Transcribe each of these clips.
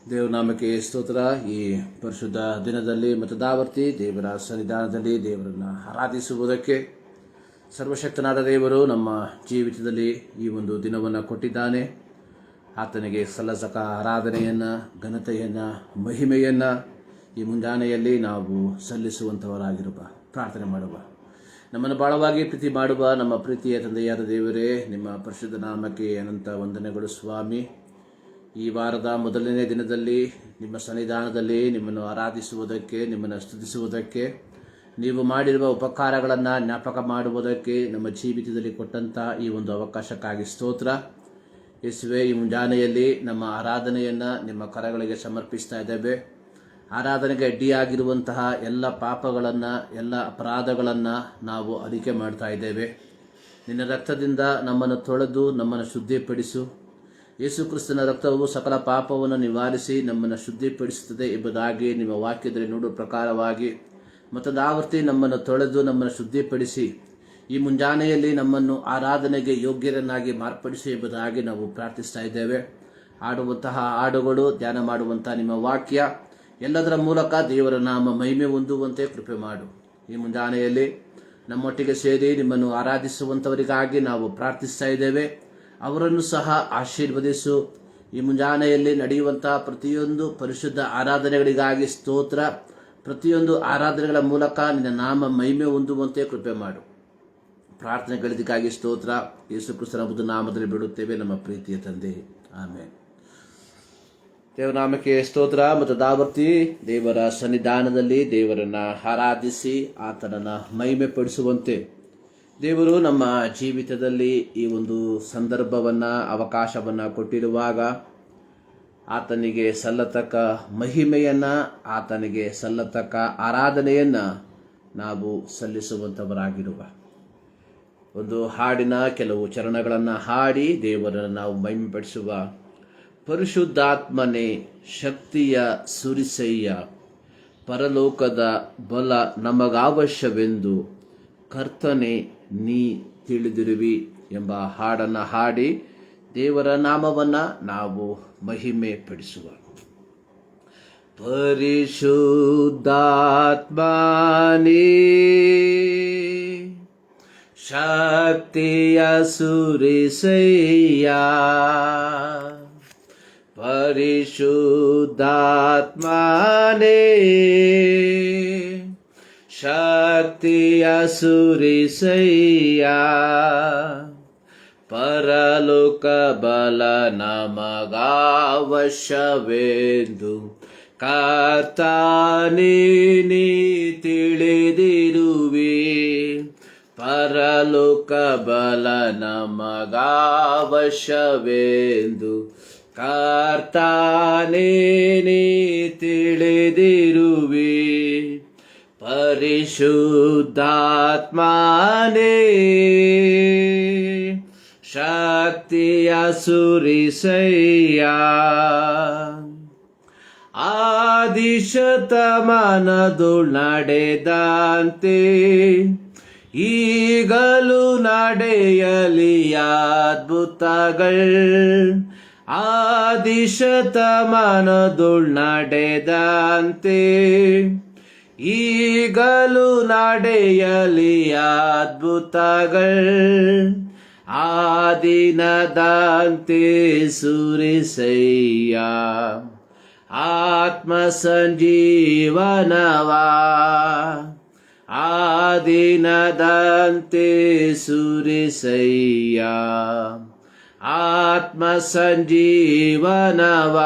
ದೇವನಾಮಕ್ಕೆ ಸ್ತೋತ್ರ. ಈ ಪರಿಶುದ್ಧ ದಿನದಲ್ಲಿ ಮತದಾವರ್ತಿ ದೇವರ ಸನ್ನಿಧಾನದಲ್ಲಿ ದೇವರನ್ನು ಆರಾಧಿಸುವುದಕ್ಕೆ ಸರ್ವಶಕ್ತನಾದ ದೇವರು ನಮ್ಮ ಜೀವಿತದಲ್ಲಿ ಈ ಒಂದು ದಿನವನ್ನು ಕೊಟ್ಟಿದ್ದಾನೆ. ಆತನಿಗೆ ಸಲ್ಲಸಕ ಆರಾಧನೆಯನ್ನು, ಘನತೆಯನ್ನು, ಮಹಿಮೆಯನ್ನು ಈ ಮುಂಜಾನೆಯಲ್ಲಿ ನಾವು ಸಲ್ಲಿಸುವಂಥವರಾಗಿರುವ ಪ್ರಾರ್ಥನೆ ಮಾಡುವ. ನಮ್ಮನ್ನು ಬಹಳವಾಗಿ ಪ್ರೀತಿ ಮಾಡುವ ನಮ್ಮ ಪ್ರೀತಿಯ ತಂದೆಯಾದ ದೇವರೇ, ನಿಮ್ಮ ಪರಿಶುದ್ಧ ನಾಮಕ್ಕೆ ಅನಂತ ವಂದನೆಗಳು ಸ್ವಾಮಿ. ಈ ವಾರದ ಮೊದಲನೇ ದಿನದಲ್ಲಿ ನಿಮ್ಮ ಸನ್ನಿಧಾನದಲ್ಲಿ ನಿಮ್ಮನ್ನು ಆರಾಧಿಸುವುದಕ್ಕೆ, ನಿಮ್ಮನ್ನು ಸ್ತುತಿಸುವುದಕ್ಕೆ, ನೀವು ಮಾಡಿರುವ ಉಪಕಾರಗಳನ್ನು ಜ್ಞಾಪಕ ಮಾಡುವುದಕ್ಕೆ ನಮ್ಮ ಜೀವಿತದಲ್ಲಿ ಕೊಟ್ಟಂಥ ಈ ಒಂದು ಅವಕಾಶಕ್ಕಾಗಿ ಸ್ತೋತ್ರ. ಯೇಸುವೆ, ಈ ಮುಂಜಾನೆಯಲ್ಲಿ ನಮ್ಮ ಆರಾಧನೆಯನ್ನು ನಿಮ್ಮ ಕರಗಳಿಗೆ ಸಮರ್ಪಿಸ್ತಾ ಇದ್ದೇವೆ. ಆರಾಧನೆಗೆ ಅಡ್ಡಿಯಾಗಿರುವಂತಹ ಎಲ್ಲ ಪಾಪಗಳನ್ನು, ಎಲ್ಲ ಅಪರಾಧಗಳನ್ನು ನಾವು ಅರಿಕೆ ಮಾಡ್ತಾ ಇದ್ದೇವೆ. ನಿನ್ನ ರಕ್ತದಿಂದ ನಮ್ಮನ್ನು ತೊಳೆದು ನಮ್ಮನ್ನು ಶುದ್ಧಿಪಡಿಸು. ಯೇಸು ಕ್ರಿಸ್ತನ ರಕ್ತವು ಸಕಲ ಪಾಪವನ್ನು ನಿವಾರಿಸಿ ನಮ್ಮನ್ನು ಶುದ್ಧಿಪಡಿಸುತ್ತದೆ ಎಂಬುದಾಗಿ ನಿಮ್ಮ ವಾಕ್ಯದಲ್ಲಿ ನೋಡುವ ಪ್ರಕಾರವಾಗಿ ಮತದಾವರ್ತಿ ನಮ್ಮನ್ನು ತೊಳೆದು ನಮ್ಮನ್ನು ಶುದ್ಧಿಪಡಿಸಿ ಈ ಮುಂಜಾನೆಯಲ್ಲಿ ನಮ್ಮನ್ನು ಆರಾಧನೆಗೆ ಯೋಗ್ಯರನ್ನಾಗಿ ಮಾರ್ಪಡಿಸಿ ಎಂಬುದಾಗಿ ನಾವು ಪ್ರಾರ್ಥಿಸ್ತಾ ಇದ್ದೇವೆ. ಆಡುವಂತಹ ಹಾಡುಗಳು, ಧ್ಯಾನ ಮಾಡುವಂತಹ ನಿಮ್ಮ ವಾಕ್ಯ ಎಲ್ಲದರ ಮೂಲಕ ದೇವರ ನಾಮ ಮಹಿಮೆ ಹೊಂದುವಂತೆ ಕೃಪೆ ಮಾಡು. ಈ ಮುಂಜಾನೆಯಲ್ಲಿ ನಮ್ಮೊಟ್ಟಿಗೆ ಸೇರಿ ನಿಮ್ಮನ್ನು ಆರಾಧಿಸುವಂಥವರಿಗಾಗಿ ನಾವು ಪ್ರಾರ್ಥಿಸ್ತಾ ಇದ್ದೇವೆ. ಅವರನ್ನು ಸಹ ಆಶೀರ್ವದಿಸು. ಈ ಮುಂಜಾನೆಯಲ್ಲಿ ನಡೆಯುವಂತಹ ಪ್ರತಿಯೊಂದು ಪರಿಶುದ್ಧ ಆರಾಧನೆಗಳಿಗಾಗಿ ಸ್ತೋತ್ರ. ಪ್ರತಿಯೊಂದು ಆರಾಧನೆಗಳ ಮೂಲಕ ನಿನ್ನ ನಾಮ ಮಹಿಮೆ ಹೊಂದುವಂತೆ ಕೃಪೆ ಮಾಡು. ಪ್ರಾರ್ಥನೆಗಳಿಗಾಗಿ ಸ್ತೋತ್ರ. ಯೇಸು ಕ್ರಿಸ್ತನ ಬುದ್ಧ ನಾಮದಲ್ಲಿ ಬಿಡುತ್ತೇವೆ ನಮ್ಮ ಪ್ರೀತಿಯ ತಂದೆ, ಆಮೇಲೆ. ದೇವನಾಮಕ್ಕೆ ಸ್ತೋತ್ರ. ಮತ್ತು ದಾವರ್ತಿ ದೇವರ ಸನ್ನಿಧಾನದಲ್ಲಿ ದೇವರನ್ನ ಆರಾಧಿಸಿ ಆತನನ್ನು ಮಹಿಮೆ ಪಡಿಸುವಂತೆ ದೇವರು ನಮ್ಮ ಜೀವಿತದಲ್ಲಿ ಈ ಒಂದು ಸಂದರ್ಭವನ್ನು, ಅವಕಾಶವನ್ನು ಕೊಟ್ಟಿರುವಾಗ ಆತನಿಗೆ ಸಲ್ಲತಕ್ಕ ಮಹಿಮೆಯನ್ನು, ಆತನಿಗೆ ಸಲ್ಲತಕ್ಕ ಆರಾಧನೆಯನ್ನು ನಾವು ಸಲ್ಲಿಸುವಂಥವರಾಗಿರುವ ಒಂದು ಹಾಡಿನ ಕೆಲವು ಚರಣಗಳನ್ನು ಹಾಡಿ ದೇವರನ್ನು ನಾವು ಮಹಿಮೆಪಡಿಸುವ. ಪರಿಶುದ್ಧಾತ್ಮನೇ ಶಕ್ತಿಯ ಸುರಿಸಯ್ಯ, ಪರಲೋಕದ ಬಲ ನಮಗಾವಶ್ಯವೆಂದು ಕರ್ತನೆ ನೀ ತಿಳಿದಿರುವಿ ಎಂಬ ಹಾಡನ್ನು ಹಾಡಿ ದೇವರ ನಾಮವನ್ನು ನಾವು ಮಹಿಮೆ ಪಡಿಸುವ. ಪರಿಶುದ್ಧಾತ್ಮನೇ ಶಕ್ತಿಯ ಸುರಿಸಯ್ಯ, ಪರಿಶುದ್ಧಾತ್ಮನೇ ಶಕ್ತಿಯ ಸುರಿಸಯ್ಯ, ಪರಲೋಕ ಬಲ ನಮಗಾವಶ್ಯವೆಂದು ಕರ್ತನೇ ನೀ ತಿಳಿದಿರುವಿ, ಪರಲೋಕ ಬಲ ನಮಗಾವಶ್ಯವೆಂದು ಕರ್ತನೇ ನೀ ತಿಳಿದಿರುವಿ, ಪರಿಶುದ್ಧಾತ್ಮನೇ ಶಕ್ತಿಯ ಸುರಿಸಯ್ಯ, ಆದಿಶತಮಾನದು ನಡೆದಂತೆ ಈಗಲೂ ನಡೆಯಲಿ ಅದ್ಭುತಗಳು, ಆದಿಶತಮಾನದು ನಡೆದಂತೆ ಈಗಲೂ ನಡೆಯಲಿ ಅದ್ಭುತಗಳು, ಆದಿನದಂತೆ ಸುರಿಸಯ್ಯ, ಆತ್ಮ ಸಂಜೀವನವ, ಆದಿನದಂತೆ ಸುರಿಸಯ್ಯ, ಆತ್ಮ ಸಂಜೀವನವ,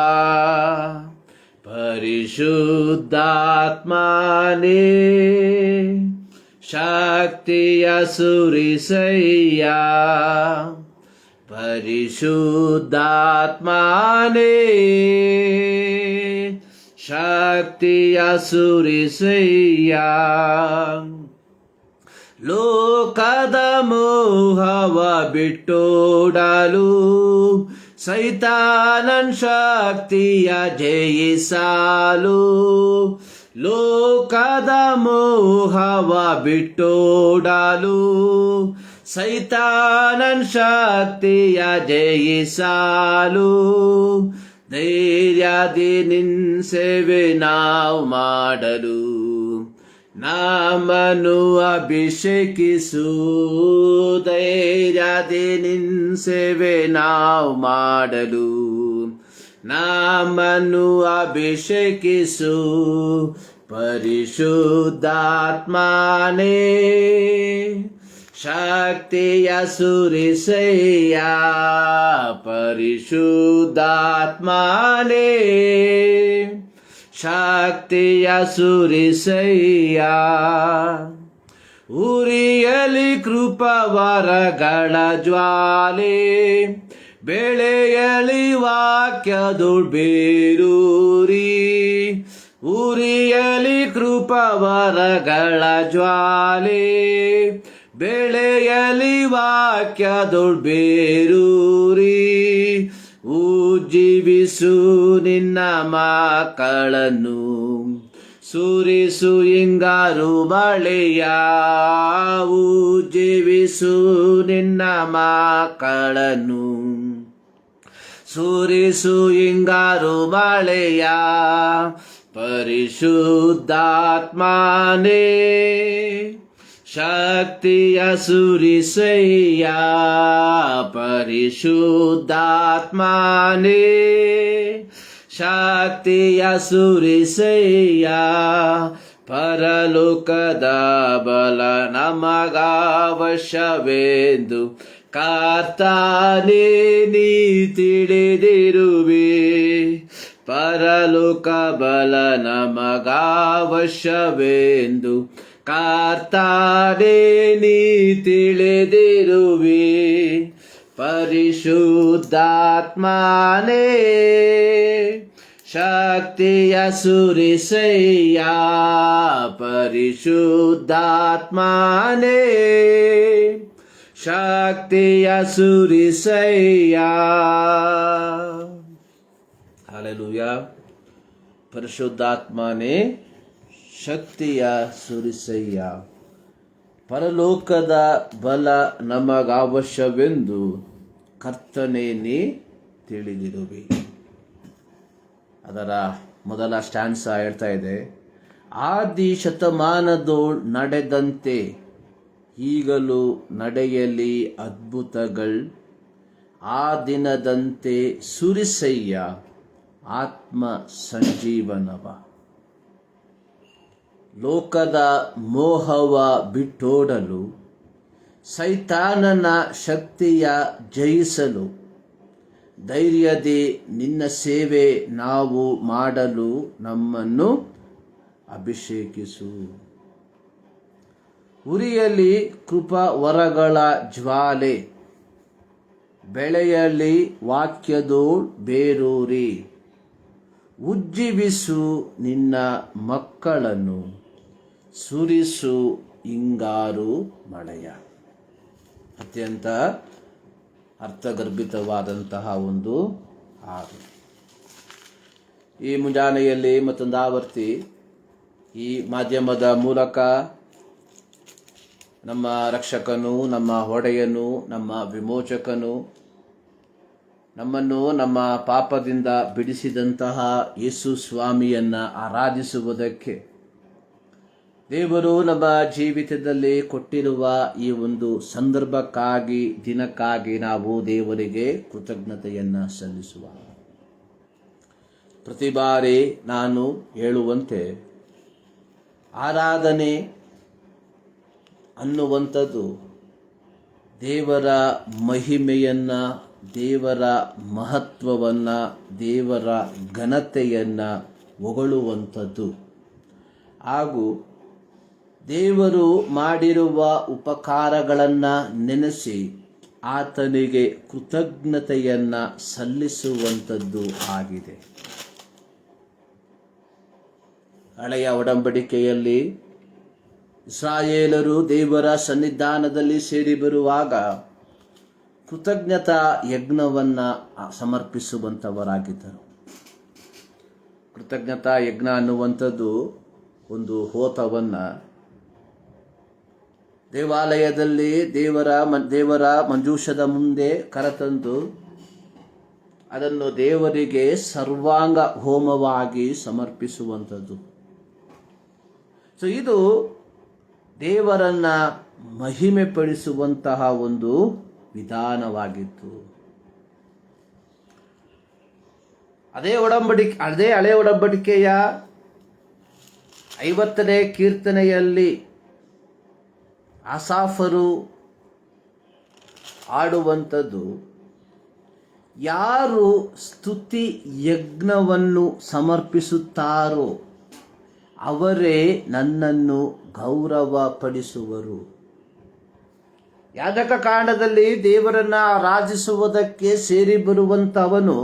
ಪರಿಶುದ್ಧಾತ್ಮನೇ ಶಕ್ತಿಯ ಸುರಿಸಯ್ಯ, ಪರಿಶುದ್ಧಾತ್ಮನೇ ಶಕ್ತಿಯ ಸುರಿಸಯ್ಯ, ಲೋಕದ ಮೋಹವ ಬಿಟ್ಟೋಡಲು ಸೈತಾನನ್ ಶಕ್ತಿಯ ಜಯಿಸಲು, ಲೋಕದ ಮೋಹವ ಬಿಟ್ಟೋಡಲು ಸೈತಾನನ್ ಶಕ್ತಿಯ ಜಯಿಸಲು, ಧೈರ್ಯದಿ ನಿನ್ ಸೇವೆ ನಾವು ಮಾಡಲು ನಮ್ಮನ್ನು ಅಭಿಷೇಕಿಸು. ಧೈರ್ಯದಿ ನಿನ್ ಸೇವೆ ನಾವು ಮಾಡಲು ನಮ್ಮನ್ನು ಅಭಿಷೇಕಿಸು. ಪರಿಶುದ್ಧಾತ್ಮನೇ ಶಕ್ತಿಯ ಸುರಿಸಯ್ಯ. ಪರಿಶುದ್ಧಾತ್ಮನೇ ಶಕ್ತಿಯ ಸುರಿಸಯ್ಯ. ಉರಿಯಲಿ ಕೃಪಾವರಗಳ ಜ್ವಾಲೆ, ಬೆಳೆಯಲಿ ವಾಕ್ಯದೊಳ್ ಬೇರೂರಿ. ಉರಿಯಲಿ ಕೃಪಾವರಗಳ ಜ್ವಾಲೆ, ಬೆಳೆಯಲಿ ವಾಕ್ಯದೊಳ್ ಬೇರೂರಿ. ಉಜ್ಜೀವಿಸು ನಿನ್ನ ಮಕ್ಕಳನ್ನು, ಸುರಿಸು ಹಿಂಗಾರು ಮಳೆಯ. ಉಜ್ಜೀವಿಸು ನಿನ್ನ ಮಕ್ಕಳನ್ನು, ಸುರಿಸು ಹಿಂಗಾರು ಮಳೆಯ. ಪರಿಶುದ್ಧಾತ್ಮನೇ ಶಕ್ತಿಯ ಸುರಿಸಯ್ಯ. ಪರಿಶುದ್ಧಾತ್ಮನೇ ಶಕ್ತಿಯ ಸುರಿಸಯ್ಯ. ಪರಲೋಕದ ಬಲ ನಮಗವಶ್ಯವೆಂದು ಕರ್ತನೇ ನೀ ತಿಳಿದಿರುವೆ. ಪರಲೋಕ ಬಲ ನಮಗವಶ್ಯವೆಂದು ಕರ್ತನೇ ನೀ ತಿಳಿದಿರುವೆ. ಪರಿಶುದ್ಧಾತ್ಮನೇ ಶಕ್ತಿಯ ಸುರಿಸಯ್ಯ. ಪರಿಶುದ್ಧಾತ್ಮನೇ ಶಕ್ತಿಯ ಸುರಿಸಯ್ಯ. ಹಲ್ಲೆಲೂಯಾ. ಪರಿಶುದ್ಧಾತ್ಮನೇ ಶಕ್ತಿಯ ಸುರಿಸಯ್ಯ. ಪರಲೋಕದ ಬಲ ನಮಗವಶ್ಯವೆಂದು ಕರ್ತನೇ ನೀ ತಿಳಿದಿರುವಿ. ಅದರ ಮೊದಲ ಸ್ಟ್ಯಾನ್ಸ ಹೇಳ್ತಾ ಇದೆ, ಆದಿ ಶತಮಾನದೋಳ್ ನಡೆದಂತೆ ಈಗಲೂ ನಡೆಯಲಿ ಅದ್ಭುತಗಳ್. ಆ ದಿನದಂತೆ ಸುರಿಸಯ್ಯ ಆತ್ಮ ಸಂಜೀವನವ. ಲೋಕದ ಮೋಹವ ಬಿಟ್ಟೋಡಲು, ಸೈತಾನನ ಶಕ್ತಿಯ ಜಯಿಸಲು, ಧೈರ್ಯದಿ ನಿನ್ನ ಸೇವೆ ನಾವು ಮಾಡಲು ನಮ್ಮನ್ನು ಅಭಿಷೇಕಿಸು. ಉರಿಯಲಿ ಕೃಪಾ ವರಗಳ ಜ್ವಾಲೆ, ಬೆಳೆಯಲಿ ವಾಕ್ಯದೋಳ್ ಬೇರೂರಿ. ಉಜ್ಜೀವಿಸು ನಿನ್ನ ಮಕ್ಕಳನ್ನು, ಸುರಿಸು ಹಿಂಗಾರು ಮಳೆಯ. ಅತ್ಯಂತ ಅರ್ಥಗರ್ಭಿತವಾದಂತಹ ಒಂದು ಹಾಡು. ಈ ಮುಂಜಾನೆಯಲ್ಲಿ ಮತ್ತೊಂದು ಆವರ್ತಿ ಈ ಮಾಧ್ಯಮದ ಮೂಲಕ ನಮ್ಮ ರಕ್ಷಕನು, ನಮ್ಮ ಒಡೆಯನು, ನಮ್ಮ ವಿಮೋಚಕನು, ನಮ್ಮನ್ನು ನಮ್ಮ ಪಾಪದಿಂದ ಬಿಡಿಸಿದಂತಹ ಯೇಸು ಸ್ವಾಮಿಯನ್ನು ಆರಾಧಿಸುವುದಕ್ಕೆ ದೇವರು ನಮ್ಮ ಜೀವಿತದಲ್ಲಿ ಕೊಟ್ಟಿರುವ ಈ ಒಂದು ಸಂದರ್ಭಕ್ಕಾಗಿ, ದಿನಕ್ಕಾಗಿ ನಾವು ದೇವರಿಗೆ ಕೃತಜ್ಞತೆಯನ್ನು ಸಲ್ಲಿಸುವ. ಪ್ರತಿ ಬಾರಿ ನಾನು ಹೇಳುವಂತೆ ಆರಾಧನೆ ಅನ್ನುವಂಥದ್ದು ದೇವರ ಮಹಿಮೆಯನ್ನು, ದೇವರ ಮಹತ್ವವನ್ನು, ದೇವರ ಘನತೆಯನ್ನು ಹೊಗಳುವಂಥದ್ದು ಹಾಗೂ ದೇವರು ಮಾಡಿರುವ ಉಪಕಾರಗಳನ್ನು ನೆನೆಸಿ ಆತನಿಗೆ ಕೃತಜ್ಞತೆಯನ್ನು ಸಲ್ಲಿಸುವಂಥದ್ದು ಆಗಿದೆ. ಹಳೆಯ ಒಡಂಬಡಿಕೆಯಲ್ಲಿ ಇಸ್ರಾಯೇಲರು ದೇವರ ಸನ್ನಿಧಾನದಲ್ಲಿ ಸೇರಿ ಬರುವಾಗ ಕೃತಜ್ಞತಾ ಯಜ್ಞವನ್ನು ಸಮರ್ಪಿಸುವಂಥವರಾಗಿದ್ದರು. ಕೃತಜ್ಞತಾ ಯಜ್ಞ ಅನ್ನುವಂಥದ್ದು ಒಂದು ಹೋತವನ್ನು ದೇವಾಲಯದಲ್ಲಿ ದೇವರ ಮಂಜೂಷದ ಮುಂದೆ ಕರೆತಂದು ಅದನ್ನು ದೇವರಿಗೆ ಸರ್ವಾಂಗ ಹೋಮವಾಗಿ ಸಮರ್ಪಿಸುವಂಥದ್ದು. ಸೊ ಇದು ದೇವರನ್ನ ಮಹಿಮೆ ಪಡಿಸುವಂತಹ ಒಂದು ವಿಧಾನವಾಗಿತ್ತು. ಅದೇ ಹಳೆ ಒಡಂಬಡಿಕೆಯ 50ನೇ ಕೀರ್ತನೆಯಲ್ಲಿ ಆಸಾಫರು ಆಡುವಂಥದ್ದು, ಯಾರು ಸ್ತುತಿ ಯಜ್ಞವನ್ನು ಸಮರ್ಪಿಸುತ್ತಾರೋ ಅವರೇ ನನ್ನನ್ನು ಗೌರವಪಡಿಸುವರು. ಯಾಜಕ ಕಾಂಡದಲ್ಲಿ ದೇವರನ್ನ ಆರಾಧಿಸುವುದಕ್ಕೆ ಸೇರಿ ಬರುವಂಥವನು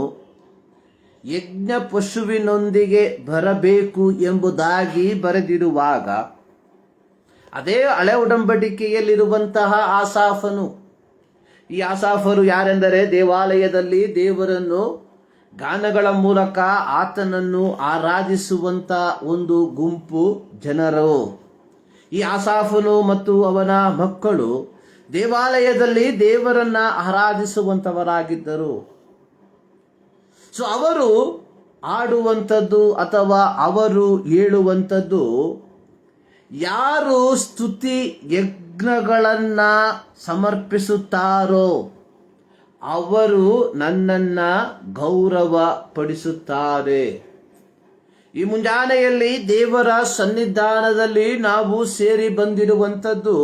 ಯಜ್ಞ ಪಶುವಿನೊಂದಿಗೆ ಬರಬೇಕು ಎಂಬುದಾಗಿ ಬರೆದಿರುವಾಗ, ಅದೇ ಹಳೆ ಒಡಂಬಡಿಕೆಯಲ್ಲಿರುವಂತಹ ಆಸಾಫನು, ಈ ಆಸಾಫರು ಯಾರೆಂದರೆ ದೇವಾಲಯದಲ್ಲಿ ದೇವರನ್ನು ಗಾನಗಳ ಮೂಲಕ ಆತನನ್ನು ಆರಾಧಿಸುವಂತ ಒಂದು ಗುಂಪು ಜನರು. ಈ ಆಸಾಫನು ಮತ್ತು ಅವನ ಮಕ್ಕಳು ದೇವಾಲಯದಲ್ಲಿ ದೇವರನ್ನ ಆರಾಧಿಸುವಂತವರಾಗಿದ್ದರು. ಸೊ ಅವರು ಆಡುವಂಥದ್ದು ಅಥವಾ ಅವರು ಹೇಳುವಂಥದ್ದು, ಯಾರು ಸ್ತುತಿ ಯಜ್ಞಗಳನ್ನ ಸಮರ್ಪಿಸುತ್ತಾರೋ ಅವರು ನನ್ನನ್ನ ಗೌರವ ಪಡಿಸುತ್ತಾರೆ. ಈ ಮುಂಜಾನೆಯಲ್ಲಿ ದೇವರ ಸನ್ನಿಧಾನದಲ್ಲಿ ನಾವು ಸೇರಿ ಬಂದಿರುವಂಥದ್ದು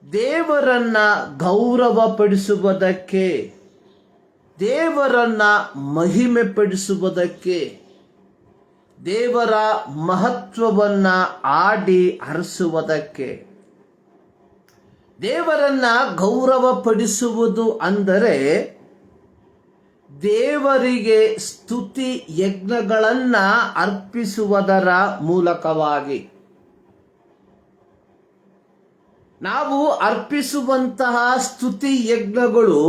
ದೇವರನ್ನ ಗೌರವ ಪಡಿಸುವುದಕ್ಕೆ, ದೇವರನ್ನ ಮಹಿಮೆ ಪಡಿಸುವುದಕ್ಕೆ, ದೇವರ ಮಹತ್ವವನ್ನ ಆಡಿ ಹರಿಸುವುದಕ್ಕೆ. ದೇವರನ್ನ ಗೌರವ ಪಡಿಸುವುದು ಅಂದರೆ ದೇವರಿಗೆ ಸ್ತುತಿ ಯಜ್ಞಗಳನ್ನ ಅರ್ಪಿಸುವುದರ ಮೂಲಕವಾಗಿ. ನಾವು ಅರ್ಪಿಸುವಂತಹ ಸ್ತುತಿ ಯಜ್ಞಗಳು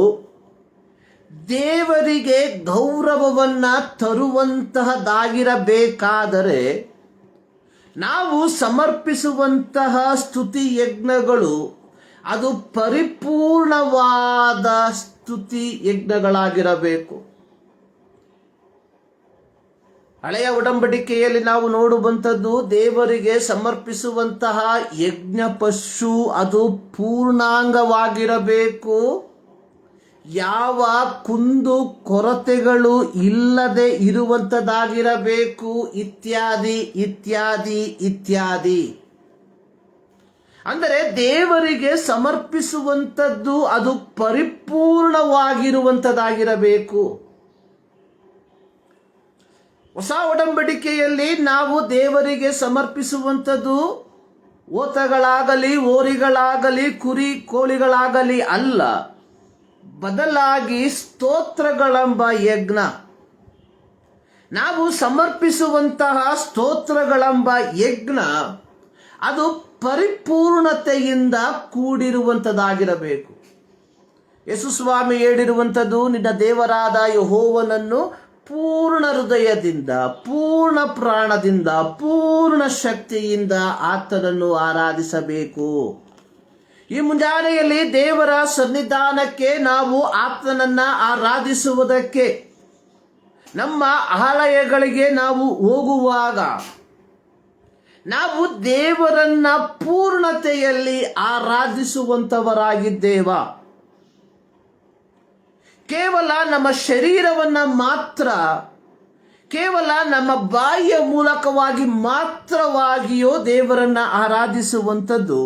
ದೇವರಿಗೆ ಗೌರವವನ್ನ ತರುವಂತಹದಾಗಿರಬೇಕಾದರೆ, ನಾವು ಸಮರ್ಪಿಸುವಂತಹ ಸ್ತುತಿ ಯಜ್ಞಗಳು ಅದು ಪರಿಪೂರ್ಣವಾದ ಸ್ತುತಿ ಯಜ್ಞಗಳಾಗಿರಬೇಕು. ಹಳೆಯ ಒಡಂಬಡಿಕೆಯಲ್ಲಿ ನಾವು ನೋಡುವಂಥದ್ದು, ದೇವರಿಗೆ ಸಮರ್ಪಿಸುವಂತಹ ಯಜ್ಞ ಪಶು ಅದು ಪೂರ್ಣಾಂಗವಾಗಿರಬೇಕು, ಯಾವ ಕುಂದು ಕೊರತೆಗಳು ಇಲ್ಲದೆ ಇರುವಂಥದ್ದಾಗಿರಬೇಕು, ಇತ್ಯಾದಿ ಇತ್ಯಾದಿ ಇತ್ಯಾದಿ. ಅಂದರೆ ದೇವರಿಗೆ ಸಮರ್ಪಿಸುವಂಥದ್ದು ಅದು ಪರಿಪೂರ್ಣವಾಗಿರುವಂಥದ್ದಾಗಿರಬೇಕು. ಹೊಸ ಒಡಂಬಡಿಕೆಯಲ್ಲಿ ನಾವು ದೇವರಿಗೆ ಸಮರ್ಪಿಸುವಂಥದ್ದು ಓತಗಳಾಗಲಿ, ಓರಿಗಳಾಗಲಿ, ಕುರಿ ಕೋಳಿಗಳಾಗಲಿ ಅಲ್ಲ, ಬದಲಾಗಿ ಸ್ತೋತ್ರಗಳೆಂಬ ಯಜ್ಞ. ನಾವು ಸಮರ್ಪಿಸುವಂತಹ ಸ್ತೋತ್ರಗಳೆಂಬ ಯಜ್ಞ ಅದು ಪರಿಪೂರ್ಣತೆಯಿಂದ ಕೂಡಿರುವಂಥದ್ದಾಗಿರಬೇಕು. ಯೇಸು ಸ್ವಾಮಿ ಹೇಳಿರುವಂಥದ್ದು, ನಿನ್ನ ದೇವರಾದ ಯೆಹೋವನನ್ನು ಪೂರ್ಣ ಹೃದಯದಿಂದ, ಪೂರ್ಣ ಪ್ರಾಣದಿಂದ, ಪೂರ್ಣ ಶಕ್ತಿಯಿಂದ ಆತನನ್ನು ಆರಾಧಿಸಬೇಕು. ಈ ಮುಂಜಾನೆಯಲ್ಲಿ ದೇವರ ಸನ್ನಿಧಾನಕ್ಕೆ ನಾವು ಆತನನ್ನ ಆರಾಧಿಸುವುದಕ್ಕೆ ನಮ್ಮ ಆಲಯಗಳಿಗೆ ನಾವು ಹೋಗುವಾಗ ನಾವು ದೇವರನ್ನ ಪೂರ್ಣತೆಯಲ್ಲಿ ಆರಾಧಿಸುವಂತವರಾಗಿದ್ದೇವಾ? ಕೇವಲ ನಮ್ಮ ಶರೀರವನ್ನ ಮಾತ್ರ, ಕೇವಲ ನಮ್ಮ ಬಾಯಿಯ ಮೂಲಕವಾಗಿ ಮಾತ್ರವಾಗಿಯೋ ದೇವರನ್ನ ಆರಾಧಿಸುವಂಥದ್ದು,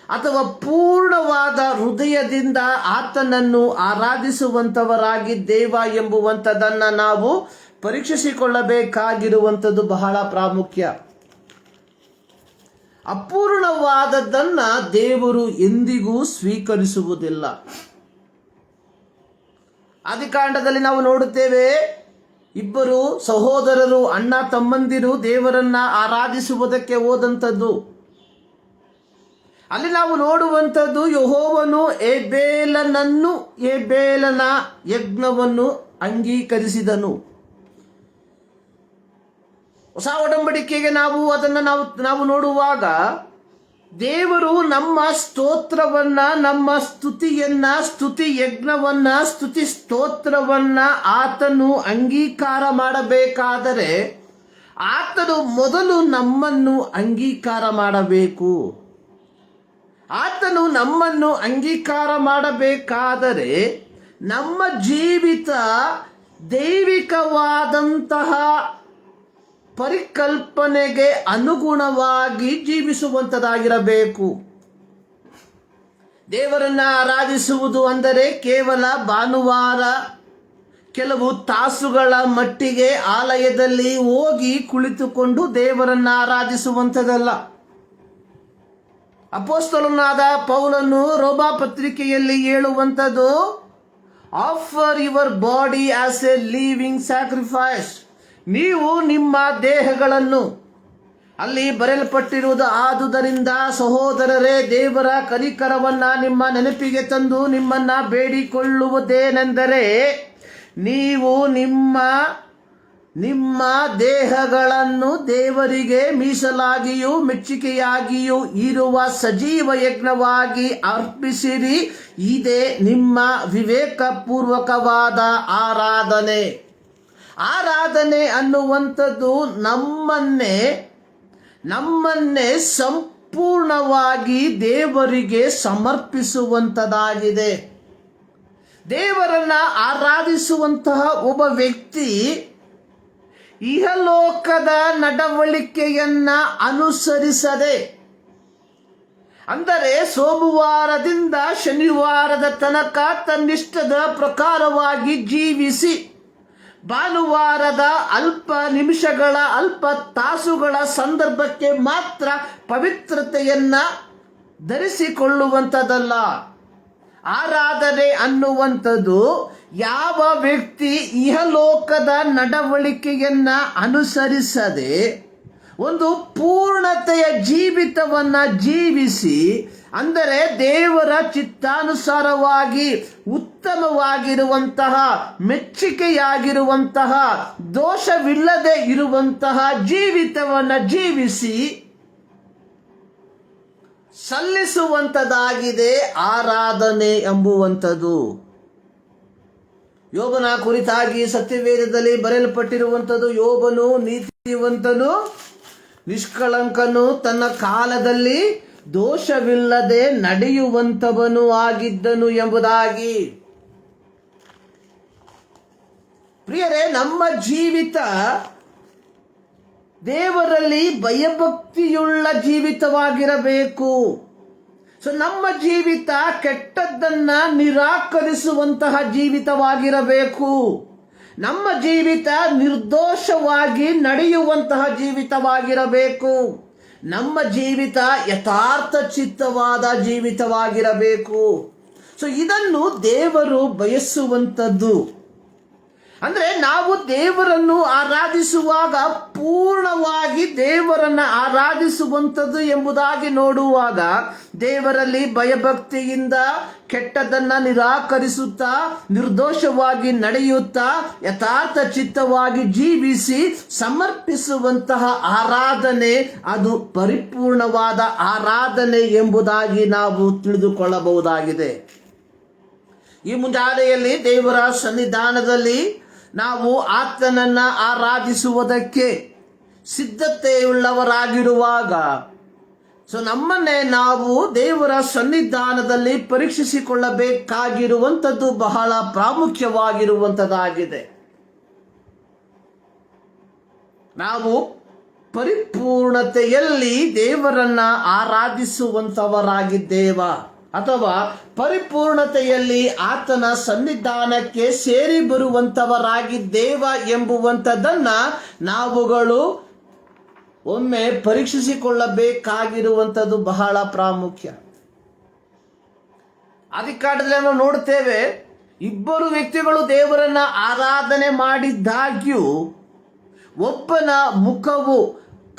ಅಥವಾ ಪೂರ್ಣವಾದ ಹೃದಯದಿಂದ ಆತನನ್ನು ಆರಾಧಿಸುವಂತವರಾಗಿದ್ದೇವಾ ಎಂಬುವಂಥದ್ದನ್ನು ನಾವು ಪರೀಕ್ಷಿಸಿಕೊಳ್ಳಬೇಕಾಗಿರುವಂಥದ್ದು ಬಹಳ ಪ್ರಾಮುಖ್ಯ. ಅಪೂರ್ಣವಾದದ್ದನ್ನ ದೇವರು ಎಂದಿಗೂ ಸ್ವೀಕರಿಸುವುದಿಲ್ಲ. ಆದಿಕಾಂಡದಲ್ಲಿ ನಾವು ನೋಡುತ್ತೇವೆ, ಇಬ್ಬರು ಸಹೋದರರು, ಅಣ್ಣ ತಮ್ಮಂದಿರು ದೇವರನ್ನ ಆರಾಧಿಸುವುದಕ್ಕೆ ಹೋದಂಥದ್ದು. ಅಲ್ಲಿ ನಾವು ನೋಡುವಂಥದ್ದು, ಯೆಹೋವನು ಏಬೇಲನ ಯಜ್ಞವನ್ನು ಅಂಗೀಕರಿಸಿದನು. ಹೊಸ ಒಡಂಬಡಿಕೆಗೆ ನಾವು ಅದನ್ನು ನಾವು ನೋಡುವಾಗ ದೇವರು ನಮ್ಮ ಸ್ತೋತ್ರವನ್ನ, ನಮ್ಮ ಸ್ತುತಿಯನ್ನ, ಸ್ತುತಿ ಯಜ್ಞವನ್ನ, ಸ್ತುತಿ ಸ್ತೋತ್ರವನ್ನ ಆತನು ಅಂಗೀಕಾರ ಮಾಡಬೇಕಾದರೆ ಆತನು ಮೊದಲು ನಮ್ಮನ್ನು ಅಂಗೀಕಾರ ಮಾಡಬೇಕು. ಆತನು ನಮ್ಮನ್ನು ಅಂಗೀಕಾರ ಮಾಡಬೇಕಾದರೆ ನಮ್ಮ ಜೀವಿತ ದೈವಿಕವಾದಂತಹ ಪರಿಕಲ್ಪನೆಗೆ ಅನುಗುಣವಾಗಿ ಜೀವಿಸುವಂಥದ್ದಾಗಿರಬೇಕು. ದೇವರನ್ನ ಆರಾಧಿಸುವುದು ಅಂದರೆ ಕೇವಲ ಭಾನುವಾರ ಕೆಲವು ತಾಸುಗಳ ಮಟ್ಟಿಗೆ ಆಲಯದಲ್ಲಿ ಹೋಗಿ ಕುಳಿತುಕೊಂಡು ದೇವರನ್ನ ಆರಾಧಿಸುವಂಥದ್ದಲ್ಲ. ಅಪೊಸ್ತಲನಾದ ಪೌಲನು ರೋಮ ಪತ್ರಿಕೆಯಲ್ಲಿ ಹೇಳುವಂಥದ್ದು, offer your body as A living sacrifice. ನೀವು ನಿಮ್ಮ ದೇಹಗಳನ್ನು, ಅಲ್ಲಿ ಬರೆಯಲ್ಪಟ್ಟಿರುವುದು, ಆದುದರಿಂದ ಸಹೋದರರೇ, ದೇವರ ಕನಿಕರವನ್ನ ನಿಮ್ಮ ನೆನಪಿಗೆ ತಂದು ನಿಮ್ಮನ್ನ ಬೇಡಿಕೊಳ್ಳುವುದೇನೆಂದರೆ, ನೀವು ನಿಮ್ಮ ದೇಹಗಳನ್ನು ದೇವರಿಗೆ ಮೀಸಲಾಗಿಯೂ ಮೆಚ್ಚುಗೆಯಾಗಿಯೂ ಇರುವ ಸಜೀವ ಯಜ್ಞವಾಗಿ ಅರ್ಪಿಸಿರಿ. ಇದೇ ನಿಮ್ಮ ವಿವೇಕಪೂರ್ವಕವಾದ ಆರಾಧನೆ. ಆರಾಧನೆ ಅನ್ನುವಂಥದ್ದು ನಮ್ಮನ್ನೇ ಸಂಪೂರ್ಣವಾಗಿ ದೇವರಿಗೆ ಸಮರ್ಪಿಸುವಂಥದ್ದಾಗಿದೆ. ದೇವರನ್ನ ಆರಾಧಿಸುವಂತಹ ಒಬ್ಬ ವ್ಯಕ್ತಿ ಇಹಲೋಕದ ನಡವಳಿಕೆಯನ್ನ ಅನುಸರಿಸದೆ, ಅಂದರೆ ಸೋಮವಾರದಿಂದ ಶನಿವಾರದ ತನಕ ತನ್ನಿಷ್ಟದ ಪ್ರಕಾರವಾಗಿ ಜೀವಿಸಿ ಭಾನುವಾರದ ಅಲ್ಪ ನಿಮಿಷಗಳ, ಅಲ್ಪ ತಾಸುಗಳ ಸಂದರ್ಭಕ್ಕೆ ಮಾತ್ರ ಪವಿತ್ರತೆಯನ್ನ ಧರಿಸಿಕೊಳ್ಳುವಂಥದ್ದಲ್ಲ. ಆರಾಧನೆ ಅನ್ನುವಂಥದ್ದು ಯಾವ ವ್ಯಕ್ತಿ ಇಹಲೋಕದ ನಡವಳಿಕೆಯನ್ನ ಅನುಸರಿಸದೆ ಒಂದು ಪೂರ್ಣತೆಯ ಜೀವಿತವನ್ನ ಜೀವಿಸಿ, ಅಂದರೆ ದೇವರ ಚಿತ್ತಾನುಸಾರವಾಗಿ ಉತ್ತಮವಾಗಿರುವಂತಹ, ಮೆಚ್ಚುಗೆಯಾಗಿರುವಂತಹ, ದೋಷವಿಲ್ಲದೆ ಇರುವಂತಹ ಜೀವಿತವನ್ನ ಜೀವಿಸಿ ಸಲ್ಲಿಸುವಂಥದ್ದಾಗಿದೆ ಆರಾಧನೆ ಎಂಬುವಂಥದ್ದು. ಯೋಬನ ಕುರಿತಾಗಿ ಸತ್ಯವೇದದಲ್ಲಿ ಬರೆಯಲ್ಪಟ್ಟಿರುವಂಥದ್ದು, ಯೋಬನು ನೀತಿವಂತನು, ನಿಷ್ಕಳಂಕನು, ತನ್ನ ಕಾಲದಲ್ಲಿ ದೋಷವಿಲ್ಲದೆ ನಡೆಯುವಂತವನು ಆಗಿದ್ದನು ಎಂಬುದಾಗಿ. ಪ್ರಿಯರೇ, ನಮ್ಮ ಜೀವಿತ ದೇವರಲ್ಲಿ ಭಯಭಕ್ತಿಯುಳ್ಳ ಜೀವಿತವಾಗಿರಬೇಕು. ನಮ್ಮ ಜೀವಿತ ಕೆಟ್ಟದ್ದನ್ನ ನಿರಾಕರಿಸುವಂತಹ ಜೀವಿತವಾಗಿರಬೇಕು. ನಮ್ಮ ಜೀವಿತ ನಿರ್ದೋಷವಾಗಿ ನಡೆಯುವಂತಹ ಜೀವಿತವಾಗಿರಬೇಕು. ನಮ್ಮ ಜೀವಿತ ಯಥಾರ್ಥ ಚಿತ್ತವಾದ ಜೀವಿತವಾಗಿರಬೇಕು. ಇದನ್ನು ದೇವರು ಬಯಸುವಂಥದ್ದು. ಅಂದ್ರೆ ನಾವು ದೇವರನ್ನು ಆರಾಧಿಸುವಾಗ ಪೂರ್ಣವಾಗಿ ದೇವರನ್ನ ಆರಾಧಿಸುವಂಥದ್ದು ಎಂಬುದಾಗಿ ನೋಡುವಾಗ, ದೇವರಲ್ಲಿ ಭಯಭಕ್ತಿಯಿಂದ ಕೆಟ್ಟದನ್ನ ನಿರಾಕರಿಸುತ್ತಾ, ನಿರ್ದೋಷವಾಗಿ ನಡೆಯುತ್ತಾ, ಯಥಾರ್ಥ ಚಿತ್ತವಾಗಿ ಜೀವಿಸಿ ಸಮರ್ಪಿಸುವಂತಹ ಆರಾಧನೆ, ಅದು ಪರಿಪೂರ್ಣವಾದ ಆರಾಧನೆ ಎಂಬುದಾಗಿ ನಾವು ತಿಳಿದುಕೊಳ್ಳಬಹುದಾಗಿದೆ. ಈ ಮುಂಜಾನೆಯಲ್ಲಿ ದೇವರ ಸನ್ನಿಧಾನದಲ್ಲಿ ನಾವು ಆತನನ್ನ ಆರಾಧಿಸುವುದಕ್ಕೆ ಸಿದ್ಧತೆಯುಳ್ಳವರಾಗಿರುವಾಗ, ನಮ್ಮನ್ನೇ ನಾವು ದೇವರ ಸನ್ನಿಧಾನದಲ್ಲಿ ಪರೀಕ್ಷಿಸಿಕೊಳ್ಳಬೇಕಾಗಿರುವಂಥದ್ದು ಬಹಳ ಪ್ರಾಮುಖ್ಯವಾಗಿರುವಂಥದ್ದಾಗಿದೆ. ನಾವು ಪರಿಪೂರ್ಣತೆಯಲ್ಲಿ ದೇವರನ್ನ ಆರಾಧಿಸುವಂಥವರಾಗಿದ್ದೇವಾ, ಅಥವಾ ಪರಿಪೂರ್ಣತೆಯಲ್ಲಿ ಆತನ ಸನ್ನಿಧಾನಕ್ಕೆ ಸೇರಿ ಬರುವಂಥವರಾಗಿದ್ದೇವ ಎಂಬುವಂಥದ್ದನ್ನ ನಾವುಗಳು ಒಮ್ಮೆ ಪರೀಕ್ಷಿಸಿಕೊಳ್ಳಬೇಕಾಗಿರುವಂಥದ್ದು ಬಹಳ ಪ್ರಾಮುಖ್ಯ. ಆದಿಕಾಂಡದಲ್ಲಿ ನಾವು ನೋಡುತ್ತೇವೆ, ಇಬ್ಬರು ವ್ಯಕ್ತಿಗಳು ದೇವರನ್ನ ಆರಾಧನೆ ಮಾಡಿದ್ದಾಗ್ಯೂ ಒಬ್ಬನ ಮುಖವು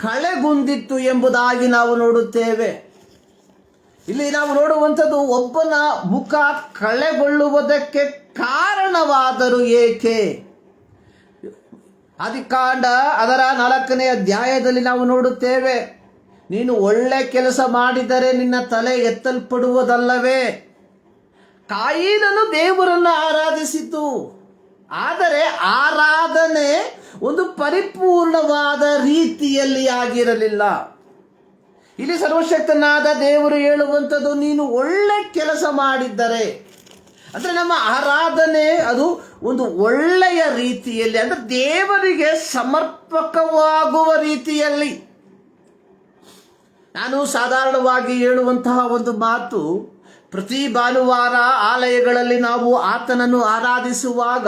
ಕಳೆಗುಂದಿತ್ತು ಎಂಬುದಾಗಿ ನಾವು ನೋಡುತ್ತೇವೆ. ಇಲ್ಲಿ ನಾವು ನೋಡುವಂಥದ್ದು, ಒಬ್ಬನ ಮುಖ ಕಳೆಗೊಳ್ಳುವುದಕ್ಕೆ ಕಾರಣವಾದರೂ ಏಕೆ? ಆದಿಕಾಂಡ ಅದರ 4ನೇ ಅಧ್ಯಾಯದಲ್ಲಿ ನಾವು ನೋಡುತ್ತೇವೆ, ನೀನು ಒಳ್ಳೆ ಕೆಲಸ ಮಾಡಿದರೆ ನಿನ್ನ ತಲೆ ಎತ್ತಲ್ಪಡುವುದಲ್ಲವೇ? ಕಾಯಿನನು ದೇವರನ್ನು ಆರಾಧಿಸಿತು, ಆದರೆ ಆರಾಧನೆ ಒಂದು ಪರಿಪೂರ್ಣವಾದ ರೀತಿಯಲ್ಲಿ ಆಗಿರಲಿಲ್ಲ. ಇಲ್ಲಿ ಸರ್ವಶಕ್ತನಾದ ದೇವರು ಹೇಳುವಂಥದ್ದು, ನೀನು ಒಳ್ಳೆ ಕೆಲಸ ಮಾಡಿದ್ದರೆ, ಅಂದರೆ ನಮ್ಮ ಆರಾಧನೆ ಅದು ಒಂದು ಒಳ್ಳೆಯ ರೀತಿಯಲ್ಲಿ, ಅಂದರೆ ದೇವರಿಗೆ ಸಮರ್ಪಕವಾಗುವ ರೀತಿಯಲ್ಲಿ. ನಾನು ಸಾಧಾರಣವಾಗಿ ಹೇಳುವಂತಹ ಒಂದು ಮಾತು, ಪ್ರತಿ ಭಾನುವಾರ ಆಲಯಗಳಲ್ಲಿ ನಾವು ಆತನನ್ನು ಆರಾಧಿಸುವಾಗ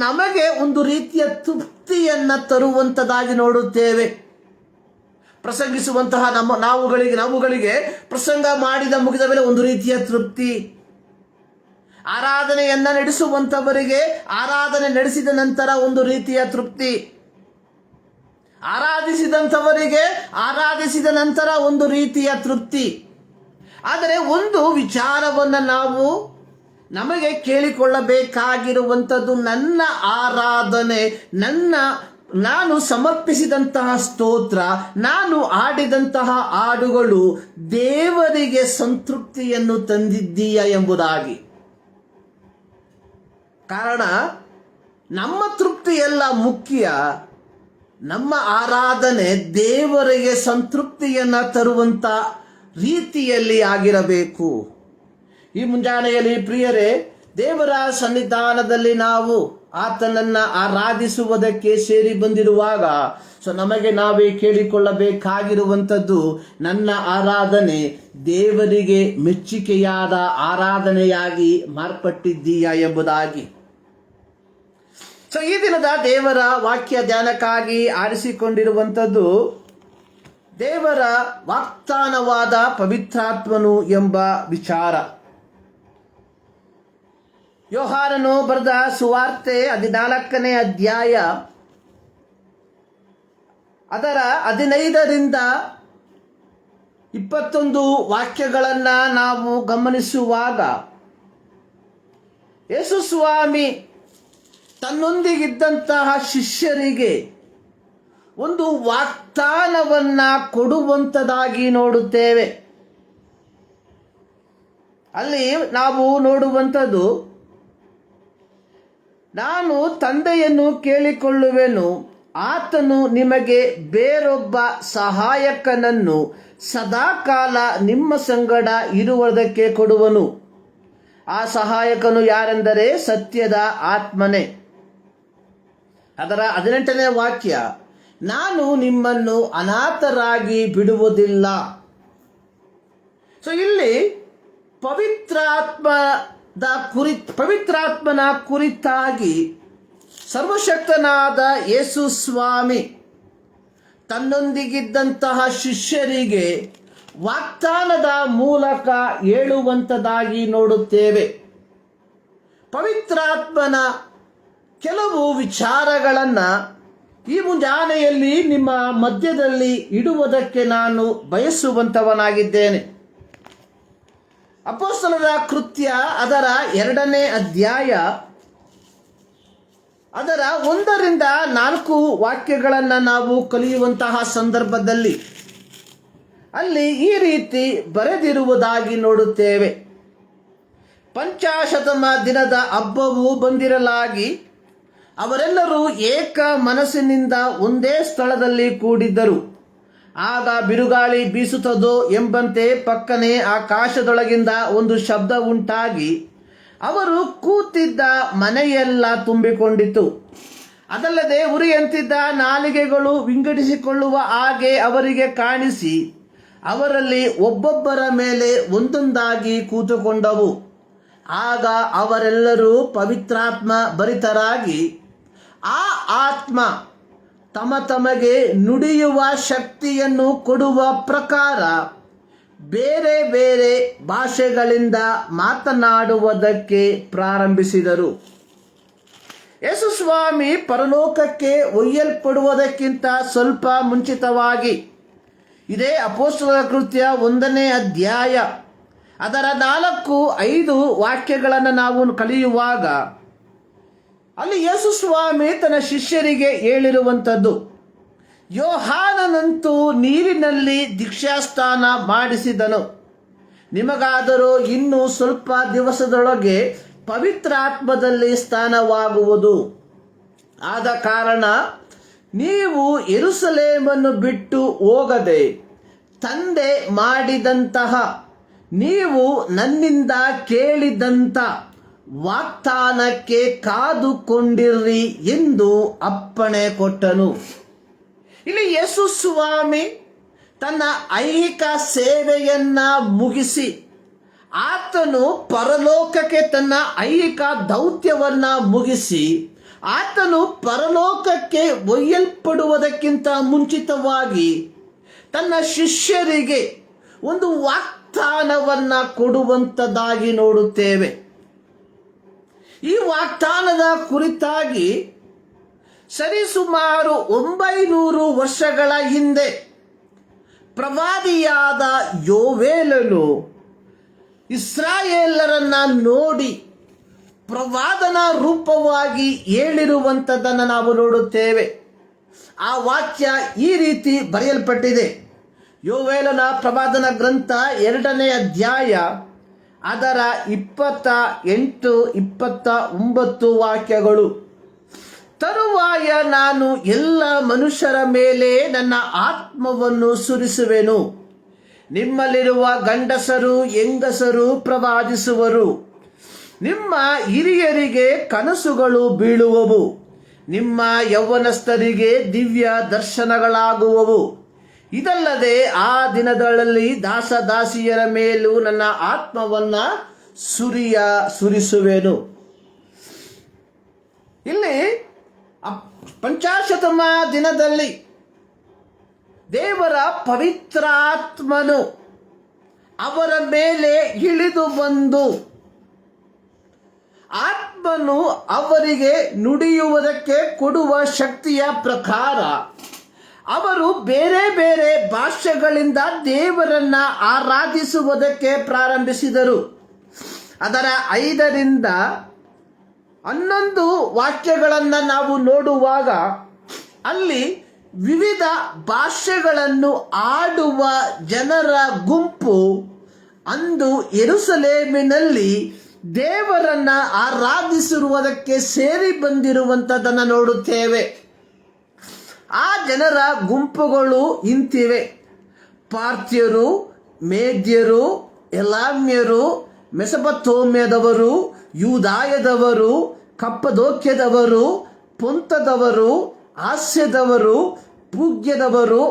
ನಮಗೆ ಒಂದು ರೀತಿಯ ತೃಪ್ತಿಯನ್ನು ತರುವಂಥದ್ದಾಗಿ ನೋಡುತ್ತೇವೆ. ಪ್ರಸಂಗಿಸುವಂತಹ ನಾವುಗಳಿಗೆ ಪ್ರಸಂಗ ಮಾಡಿದ ಮುಗಿದ ಮೇಲೆ ಒಂದು ರೀತಿಯ ತೃಪ್ತಿ, ಆರಾಧನೆಯನ್ನ ನಡೆಸುವಂಥವರಿಗೆ ಆರಾಧನೆ ನಡೆಸಿದ ನಂತರ ಒಂದು ರೀತಿಯ ತೃಪ್ತಿ, ಆರಾಧಿಸಿದಂಥವರಿಗೆ ಆರಾಧಿಸಿದ ನಂತರ ಒಂದು ರೀತಿಯ ತೃಪ್ತಿ. ಆದರೆ ಒಂದು ವಿಚಾರವನ್ನು ನಾವು ನಮಗೆ ಕೇಳಿಕೊಳ್ಳಬೇಕಾಗಿರುವಂಥದ್ದು, ನನ್ನ ಆರಾಧನೆ, ನಾನು ಸಮರ್ಪಿಸಿದಂತಹ ಸ್ತೋತ್ರ, ನಾನು ಆಡಿದಂತಹ ಹಾಡುಗಳು ದೇವರಿಗೆ ಸಂತೃಪ್ತಿಯನ್ನು ತಂದಿದ್ದೀಯಾ ಎಂಬುದಾಗಿ. ಕಾರಣ ನಮ್ಮ ತೃಪ್ತಿ ಎಲ್ಲ ಮುಖ್ಯ, ನಮ್ಮ ಆರಾಧನೆ ದೇವರಿಗೆ ಸಂತೃಪ್ತಿಯನ್ನು ತರುವಂಥ ರೀತಿಯಲ್ಲಿ ಆಗಿರಬೇಕು. ಈ ಮುಂಜಾನೆಯಲ್ಲಿ ಪ್ರಿಯರೇ, ದೇವರ ಸನ್ನಿಧಾನದಲ್ಲಿ ನಾವು ಆತನನ್ನು ಆರಾಧಿಸುವುದಕ್ಕೆ ಸೇರಿ ಬಂದಿರುವಾಗ ನಮಗೆ ನಾವೇ ಕೇಳಿಕೊಳ್ಳಬೇಕಾಗಿರುವಂಥದ್ದು, ನನ್ನ ಆರಾಧನೆ ದೇವರಿಗೆ ಮೆಚ್ಚುಗೆಯಾದ ಆರಾಧನೆಯಾಗಿ ಮಾರ್ಪಟ್ಟಿದ್ದೀಯಾ ಎಂಬುದಾಗಿ. ಈ ದಿನದ ದೇವರ ವಾಕ್ಯ ಧ್ಯಾನಕ್ಕಾಗಿ ಆರಿಸಿಕೊಂಡಿರುವಂಥದ್ದು, ದೇವರ ವಾಗ್ದಾನವಾದ ಪವಿತ್ರಾತ್ಮನು ಎಂಬ ವಿಚಾರ. ಯೋಹಾನನು ಬರೆದ ಸುವಾರ್ತೆ 14ನೇ ಅಧ್ಯಾಯ ಅದರ 15ರಿಂದ 21 ವಾಕ್ಯಗಳನ್ನು ನಾವು ಗಮನಿಸುವಾಗ, ಯೇಸು ಸ್ವಾಮಿ ತನ್ನೊಂದಿಗಿದ್ದಂತಹ ಶಿಷ್ಯರಿಗೆ ಒಂದು ವಾಗ್ದಾನವನ್ನ ಕೊಡುವಂಥದ್ದಾಗಿ ನೋಡುತ್ತೇವೆ. ಅಲ್ಲಿ ನಾವು ನೋಡುವಂಥದ್ದು, ನಾನು ತಂದೆಯನ್ನು ಕೇಳಿಕೊಳ್ಳುವೆನು, ಆತನು ನಿಮಗೆ ಬೇರೊಬ್ಬ ಸಹಾಯಕನನ್ನು ಸದಾಕಾಲ ನಿಮ್ಮ ಸಂಗಡ ಇರುವುದಕ್ಕೆ ಕೊಡುವನು. ಆ ಸಹಾಯಕನು ಯಾರೆಂದರೆ ಸತ್ಯದ ಆತ್ಮನೇ. ಅದರ 18ನೇ ವಾಕ್ಯ, ನಾನು ನಿಮ್ಮನ್ನು ಅನಾಥರಾಗಿ ಬಿಡುವುದಿಲ್ಲ. ಇಲ್ಲಿ ಪವಿತ್ರಾತ್ಮನ ಕುರಿತಾಗಿ ಸರ್ವಶಕ್ತನಾದ ಯೇಸು ಸ್ವಾಮಿ ತನ್ನೊಂದಿಗಿದ್ದಂತಹ ಶಿಷ್ಯರಿಗೆ ವಾಗ್ದಾನದ ಮೂಲಕ ಹೇಳುವಂಥದ್ದಾಗಿ ನೋಡುತ್ತೇವೆ. ಪವಿತ್ರಾತ್ಮನ ಕೆಲವು ವಿಚಾರಗಳನ್ನು ಈ ಮುಂಜಾನೆಯಲ್ಲಿ ನಿಮ್ಮ ಮಧ್ಯದಲ್ಲಿ ಇಡುವುದಕ್ಕೆ ನಾನು ಬಯಸುವಂಥವನಾಗಿದ್ದೇನೆ. ಅಪೊಸ್ತಲರ ಕೃತ್ಯ ಅದರ 2ನೇ ಅಧ್ಯಾಯ ಅದರ 1ರಿಂದ 4 ವಾಕ್ಯಗಳನ್ನು ನಾವು ಕಲಿಯುವಂತಹ ಸಂದರ್ಭದಲ್ಲಿ ಅಲ್ಲಿ ಈ ರೀತಿ ಬರೆದಿರುವುದಾಗಿ ನೋಡುತ್ತೇವೆ. ಪಂಚಾಶತಮ ದಿನದ ಹಬ್ಬವು ಬಂದಿರಲಾಗಿ ಅವರೆಲ್ಲರೂ ಏಕ ಮನಸ್ಸಿನಿಂದ ಒಂದೇ ಸ್ಥಳದಲ್ಲಿ ಕೂಡಿದ್ದರು. ಆಗ ಬಿರುಗಾಳಿ ಬೀಸುತ್ತದೋ ಎಂಬಂತೆ ಪಕ್ಕನೆ ಆಕಾಶದೊಳಗಿಂದ ಒಂದು ಶಬ್ದ ಉಂಟಾಗಿ ಅವರು ಕೂತಿದ್ದ ಮನೆಯೆಲ್ಲ ತುಂಬಿಕೊಂಡಿತು. ಅದಲ್ಲದೆ ಉರಿಯಂತಿದ್ದ ನಾಲಿಗೆಗಳು ವಿಂಗಡಿಸಿಕೊಳ್ಳುವ ಹಾಗೆ ಅವರಿಗೆ ಕಾಣಿಸಿ ಅವರಲ್ಲಿ ಒಬ್ಬೊಬ್ಬರ ಮೇಲೆ ಒಂದೊಂದಾಗಿ ಕೂತುಕೊಂಡವು. ಆಗ ಅವರೆಲ್ಲರೂ ಪವಿತ್ರಾತ್ಮ ಭರಿತರಾಗಿ ಆ ಆತ್ಮ ತಮಗೆ ನುಡಿಯುವ ಶಕ್ತಿಯನ್ನು ಕೊಡುವ ಪ್ರಕಾರ ಬೇರೆ ಬೇರೆ ಭಾಷೆಗಳಿಂದ ಮಾತನಾಡುವುದಕ್ಕೆ ಪ್ರಾರಂಭಿಸಿದರು. ಯೇಸು ಸ್ವಾಮಿ ಪರಲೋಕಕ್ಕೆ ಒಯ್ಯಲ್ಪಡುವುದಕ್ಕಿಂತ ಸ್ವಲ್ಪ ಮುಂಚಿತವಾಗಿ ಇದೇ ಅಪೊಸ್ತಲರ ಕೃತ್ಯ 1ನೇ ಅಧ್ಯಾಯ ಅದರ 4-5 ವಾಕ್ಯಗಳನ್ನು ನಾವು ಕಲಿಯುವಾಗ ಅಲ್ಲಿ ಯೇಸು ಸ್ವಾಮಿ ತನ್ನ ಶಿಷ್ಯರಿಗೆ ಹೇಳಿರುವಂಥದ್ದು, ಯೋಹಾನನಂತೂ ನೀರಿನಲ್ಲಿ ದೀಕ್ಷಾಸ್ನಾನ ಮಾಡಿಸಿದನು. ನಿಮಗಾದರೂ ಇನ್ನೂ ಸ್ವಲ್ಪ ದಿವಸದೊಳಗೆ ಪವಿತ್ರಾತ್ಮದಲ್ಲಿ ಸ್ನಾನವಾಗುವುದು. ಆದ ಕಾರಣ ನೀವು ಯೆರೂಸಲೇಮನ್ನು ಬಿಟ್ಟು ಹೋಗದೆ ತಂದೆ ಮಾಡಿದಂತಹ ನೀವು ನನ್ನಿಂದ ಕೇಳಿದಂಥ ವಾಗ್ದಾನಕ್ಕೆ ಕಾದುಕೊಂಡಿರ್ರಿ ಎಂದು ಅಪ್ಪಣೆ ಕೊಟ್ಟನು. ಇಲ್ಲಿ ಯೇಸು ಸ್ವಾಮಿ ತನ್ನ ಐಹಿಕ ಸೇವೆಯನ್ನ ಮುಗಿಸಿ ಆತನು ಪರಲೋಕಕ್ಕೆ ತನ್ನ ಐಹಿಕ ದೌತ್ಯವನ್ನ ಮುಗಿಸಿ ಆತನು ಪರಲೋಕಕ್ಕೆ ಒಯ್ಯಲ್ಪಡುವುದಕ್ಕಿಂತ ಮುಂಚಿತವಾಗಿ ತನ್ನ ಶಿಷ್ಯರಿಗೆ ಒಂದು ವಾಗ್ದಾನವನ್ನ ಕೊಡುವಂಥದ್ದಾಗಿ ನೋಡುತ್ತೇವೆ. ಈ ವಾಗ್ದಾನದ ಕುರಿತಾಗಿ ಸರಿಸುಮಾರು 900 ವರ್ಷಗಳ ಹಿಂದೆ ಪ್ರವಾದಿಯಾದ ಯೋವೇಲನು ಇಸ್ರಾಯೇಲರನ್ನ ನೋಡಿ ಪ್ರವಾದನ ರೂಪವಾಗಿ ಹೇಳಿರುವಂಥದ್ದನ್ನು ನಾವು ನೋಡುತ್ತೇವೆ. ಆ ವಾಕ್ಯ ಈ ರೀತಿ ಬರೆಯಲ್ಪಟ್ಟಿದೆ. ಯೋವೇಲನ ಪ್ರವಾದನ ಗ್ರಂಥ 2ನೇ ಅಧ್ಯಾಯ ಅದರ 28, 29 ವಾಕ್ಯಗಳು. ತರುವಾಯ ನಾನು ಎಲ್ಲ ಮನುಷ್ಯರ ಮೇಲೆ ನನ್ನ ಆತ್ಮವನ್ನು ಸುರಿಸುವೆನು. ನಿಮ್ಮಲ್ಲಿರುವ ಗಂಡಸರು ಹೆಂಗಸರು ಪ್ರವಾದಿಸುವರು. ನಿಮ್ಮ ಹಿರಿಯರಿಗೆ ಕನಸುಗಳು ಬೀಳುವವು. ನಿಮ್ಮ ಯೌವನಸ್ಥರಿಗೆ ದಿವ್ಯ ದರ್ಶನಗಳಾಗುವವು. ಇದಲ್ಲದೆ ಆ ದಿನಗಳಲ್ಲಿ ದಾಸದಾಸಿಯರ ಮೇಲೂ ನನ್ನ ಆತ್ಮವನ್ನ ಸುರಿಸುವೆನು. ಇಲ್ಲಿ ಪಂಚಾಶತಮ ದಿನದಲ್ಲಿ ದೇವರ ಪವಿತ್ರಾತ್ಮನು ಅವರ ಮೇಲೆ ಇಳಿದು ಬಂದು ಆತ್ಮನು ಅವರಿಗೆ ನುಡಿಯುವುದಕ್ಕೆ ಕೊಡುವ ಶಕ್ತಿಯ ಪ್ರಕಾರ ಅವರು ಬೇರೆ ಬೇರೆ ಭಾಷೆಗಳಿಂದ ದೇವರನ್ನ ಆರಾಧಿಸುವುದಕ್ಕೆ ಪ್ರಾರಂಭಿಸಿದರು. ಅದರ 5ರಿಂದ 11 ವಾಕ್ಯಗಳನ್ನು ನಾವು ನೋಡುವಾಗ ಅಲ್ಲಿ ವಿವಿಧ ಭಾಷೆಗಳನ್ನು ಆಡುವ ಜನರ ಗುಂಪು ಅಂದು ಯೆರೂಸಲೇಮಿನಲ್ಲಿ ದೇವರನ್ನ ಆರಾಧಿಸಿರುವುದಕ್ಕೆ ಸೇರಿ ಬಂದಿರುವಂಥದ್ದನ್ನು ನೋಡುತ್ತೇವೆ. ಆ ಜನರ ಗುಂಪುಗಳು ಇಂತಿವೆ: ಪಾರ್ಥ್ಯರು, ಮೇದ್ಯರು, ಎಲಾಮ್ಯರು, ಮೆಸೊಪೊತಾಮ್ಯದವರು, ಯೂದಾಯದವರು, ಕಪ್ಪದೋಕ್ಯದವರು, ಪೊಂತದವರು, ಆಸ್ಯದವರು, ಪೂಗ್ಯದವರು,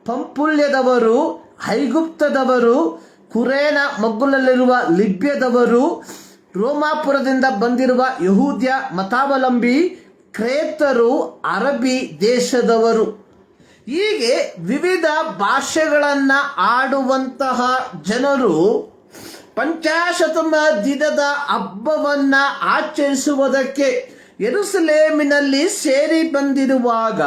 ಪಂಪುಲ್ಯದವರು, ಐಗುಪ್ತದವರು, ಕುರೇನ ಮಗ್ಗುಲಲ್ಲಿರುವ ಲಿಬ್ಯದವರು, ರೋಮಾಪುರದಿಂದ ಬಂದಿರುವ ಯಹೂದ್ಯ ಮತಾವಲಂಬಿ, ಕ್ರೇತರು, ಅರಬಿ ದೇಶದವರು. ಹೀಗೆ ವಿವಿಧ ಭಾಷೆಗಳನ್ನು ಆಡುವಂತಹ ಜನರು ಪಂಚಾಶತಮ ದಿನದ ಹಬ್ಬವನ್ನ ಆಚರಿಸುವುದಕ್ಕೆ ಯೆರೂಸಲೇಮಿನಲ್ಲಿ ಸೇರಿ ಬಂದಿರುವಾಗ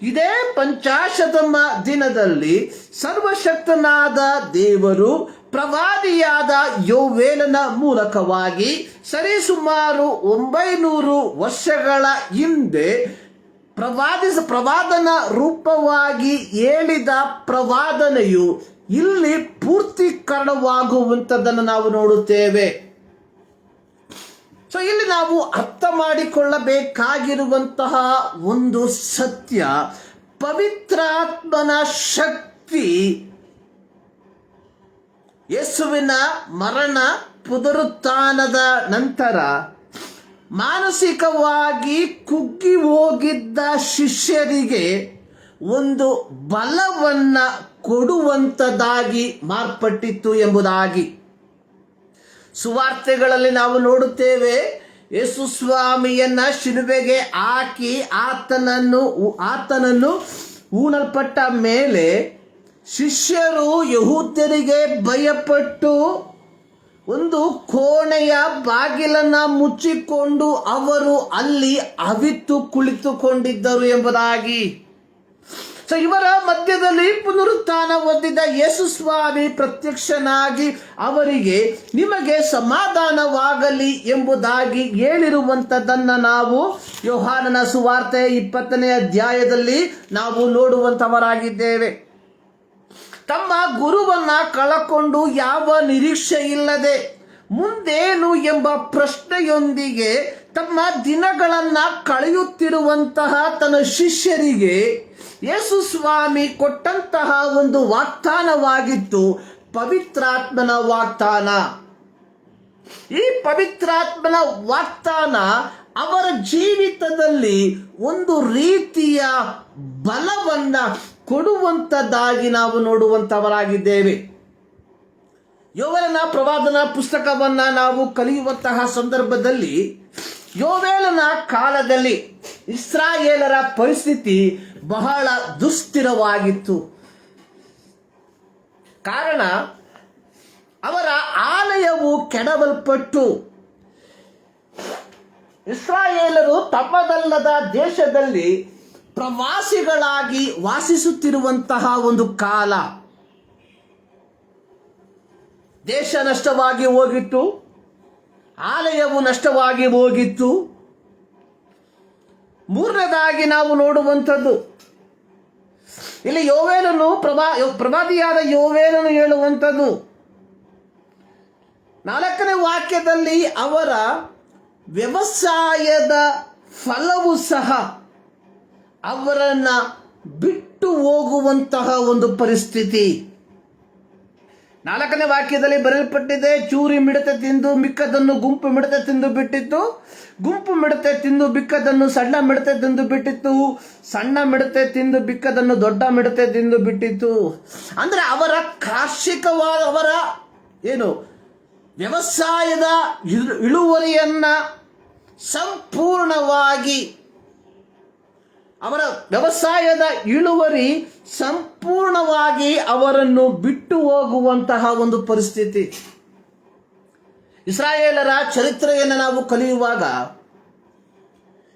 ಇದೇ ಪಂಚಾಶತಮ ದಿನದಲ್ಲಿ ಸರ್ವಶಕ್ತನಾದ ದೇವರು ಪ್ರವಾದಿಯಾದ ಯೋವೇಲನ ಮೂಲಕವಾಗಿ ಸರಿಸುಮಾರು 900 ವರ್ಷಗಳ ಹಿಂದೆ ಪ್ರವಾದನ ರೂಪವಾಗಿ ಹೇಳಿದ ಪ್ರವಾದನೆಯು ಇಲ್ಲಿ ಪೂರ್ತೀಕರಣವಾಗುವಂಥದ್ದನ್ನು ನಾವು ನೋಡುತ್ತೇವೆ. ಸೊ ಇಲ್ಲಿ ನಾವು ಅರ್ಥ ಮಾಡಿಕೊಳ್ಳಬೇಕಾಗಿರುವಂತಹ ಒಂದು ಸತ್ಯ, ಪವಿತ್ರಾತ್ಮನ ಶಕ್ತಿ ಯೇಸುವಿನ ಮರಣ ಪುನರುತ್ಥಾನದ ನಂತರ ಮಾನಸಿಕವಾಗಿ ಕುಗ್ಗಿ ಹೋಗಿದ್ದ ಶಿಷ್ಯರಿಗೆ ಒಂದು ಬಲವನ್ನ ಕೊಡುವಂಥದ್ದಾಗಿ ಮಾರ್ಪಟ್ಟಿತ್ತು ಎಂಬುದಾಗಿ ಸುವಾರ್ತೆಗಳಲ್ಲಿ ನಾವು ನೋಡುತ್ತೇವೆ. ಯೇಸು ಸ್ವಾಮಿಯನ್ನ ಶಿಲುಬೆಗೆ ಹಾಕಿ ಆತನನ್ನು ಹೂಣಲ್ಪಟ್ಟ ಮೇಲೆ ಶಿಷ್ಯರು ಯಹೂದ್ಯರಿಗೆ ಭಯಪಟ್ಟು ಒಂದು ಕೋಣೆಯ ಬಾಗಿಲನ್ನ ಮುಚ್ಚಿಕೊಂಡು ಅವರು ಅಲ್ಲಿ ಅವಿತು ಕುಳಿತುಕೊಂಡಿದ್ದರು ಎಂಬುದಾಗಿ. ಸೊ ಇವರ ಮಧ್ಯದಲ್ಲಿ ಪುನರುತ್ಥಾನ ಹೊಂದಿದ ಯೇಸು ಸ್ವಾಮಿ ಪ್ರತ್ಯಕ್ಷನಾಗಿ ಅವರಿಗೆ ನಿಮಗೆ ಸಮಾಧಾನವಾಗಲಿ ಎಂಬುದಾಗಿ ಹೇಳಿರುವಂಥದ್ದನ್ನು ನಾವು ಯೋಹಾನನ ಸುವಾರ್ತೆ 20ನೇ ಅಧ್ಯಾಯದಲ್ಲಿ ನಾವು ನೋಡುವಂಥವರಾಗಿದ್ದೇವೆ. ತಮ್ಮ ಗುರುವನ್ನ ಕಳಕೊಂಡು ಯಾವ ನಿರೀಕ್ಷೆ ಇಲ್ಲದೆ ಮುಂದೇನು ಎಂಬ ಪ್ರಶ್ನೆಯೊಂದಿಗೆ ತಮ್ಮ ದಿನಗಳನ್ನ ಕಳೆಯುತ್ತಿರುವಂತಹ ತನ್ನ ಶಿಷ್ಯರಿಗೆ ಯೇಸು ಸ್ವಾಮಿ ಕೊಟ್ಟಂತಹ ಒಂದು ವಾಗ್ದಾನವಾಗಿತ್ತು, ಪವಿತ್ರಾತ್ಮನ ವಾಗ್ದಾನ. ಈ ಪವಿತ್ರಾತ್ಮನ ವಾಗ್ದಾನ ಅವರ ಜೀವಿತದಲ್ಲಿ ಒಂದು ರೀತಿಯ ಬಲವನ್ನ ಕೊಡುವಂಥದ್ದಾಗಿ ನಾವು ನೋಡುವಂಥವರಾಗಿದ್ದೇವೆ. ಯೋವೇಲನ ಪ್ರವಾದನ ಪುಸ್ತಕವನ್ನ ನಾವು ಕಲಿಯುವಂತಹ ಸಂದರ್ಭದಲ್ಲಿ ಯೋವೇಲನ ಕಾಲದಲ್ಲಿ ಇಸ್ರಾಯೇಲರ ಪರಿಸ್ಥಿತಿ ಬಹಳ ದುಸ್ಥಿರವಾಗಿತ್ತು. ಕಾರಣ ಅವರ ಆಲಯವು ಕೆಡವಲ್ಪಟ್ಟು ಇಸ್ರಾಯೇಲರು ತಮ್ಮದಲ್ಲದ ದೇಶದಲ್ಲಿ ಪ್ರವಾಸಿಗಳಾಗಿ ವಾಸಿಸುತ್ತಿರುವಂತಹ ಒಂದು ಕಾಲ. ದೇಶ ನಷ್ಟವಾಗಿ ಹೋಗಿತ್ತು, ಆಲಯವು ನಷ್ಟವಾಗಿ ಹೋಗಿತ್ತು. ಮೂರನೇದಾಗಿ ನಾವು ನೋಡುವಂಥದ್ದು ಇಲ್ಲಿ ಯೋವೇಲನು ಪ್ರವಾದಿಯಾದ ಯೋವೇಲನು ಹೇಳುವಂಥದ್ದು 4ನೇ ವಾಕ್ಯದಲ್ಲಿ ಅವರ ವ್ಯವಸಾಯದ ಫಲವು ಸಹ ಅವರನ್ನ ಬಿಟ್ಟು ಹೋಗುವಂತಹ ಒಂದು ಪರಿಸ್ಥಿತಿ. 4ನೇ ವಾಕ್ಯದಲ್ಲಿ ಬರೆಯಲ್ಪಟ್ಟಿದೆ, ಚೂರಿ ಮಿಡತೆ ತಿಂದು ಮಿಕ್ಕದನ್ನು ಗುಂಪು ಮಿಡತೆ ತಿಂದು ಬಿಟ್ಟಿತ್ತು, ಗುಂಪು ಮಿಡತೆ ತಿಂದು ಬಿಕ್ಕದನ್ನು ಸಣ್ಣ ಮಿಡತೆ ತಿಂದು ಬಿಟ್ಟಿತ್ತು, ಸಣ್ಣ ಮಿಡತೆ ತಿಂದು ಬಿಕ್ಕದನ್ನು ದೊಡ್ಡ ಮಿಡತೆ ತಿಂದು ಬಿಟ್ಟಿತ್ತು. ಅಂದ್ರೆ ಅವರ ಕಾರ್ಷಿಕವಾದ ಅವರ ವ್ಯವಸಾಯದ ಇಳುವರಿಯನ್ನ ಸಂಪೂರ್ಣವಾಗಿ ಅವರ ವ್ಯವಸಾಯದ ಇಳುವರಿ ಸಂಪೂರ್ಣವಾಗಿ ಅವರನ್ನು ಬಿಟ್ಟು ಹೋಗುವಂತಹ ಒಂದು ಪರಿಸ್ಥಿತಿ. ಇಸ್ರಾಯೇಲರ ಚರಿತ್ರೆಯನ್ನು ನಾವು ಕಲಿಯುವಾಗ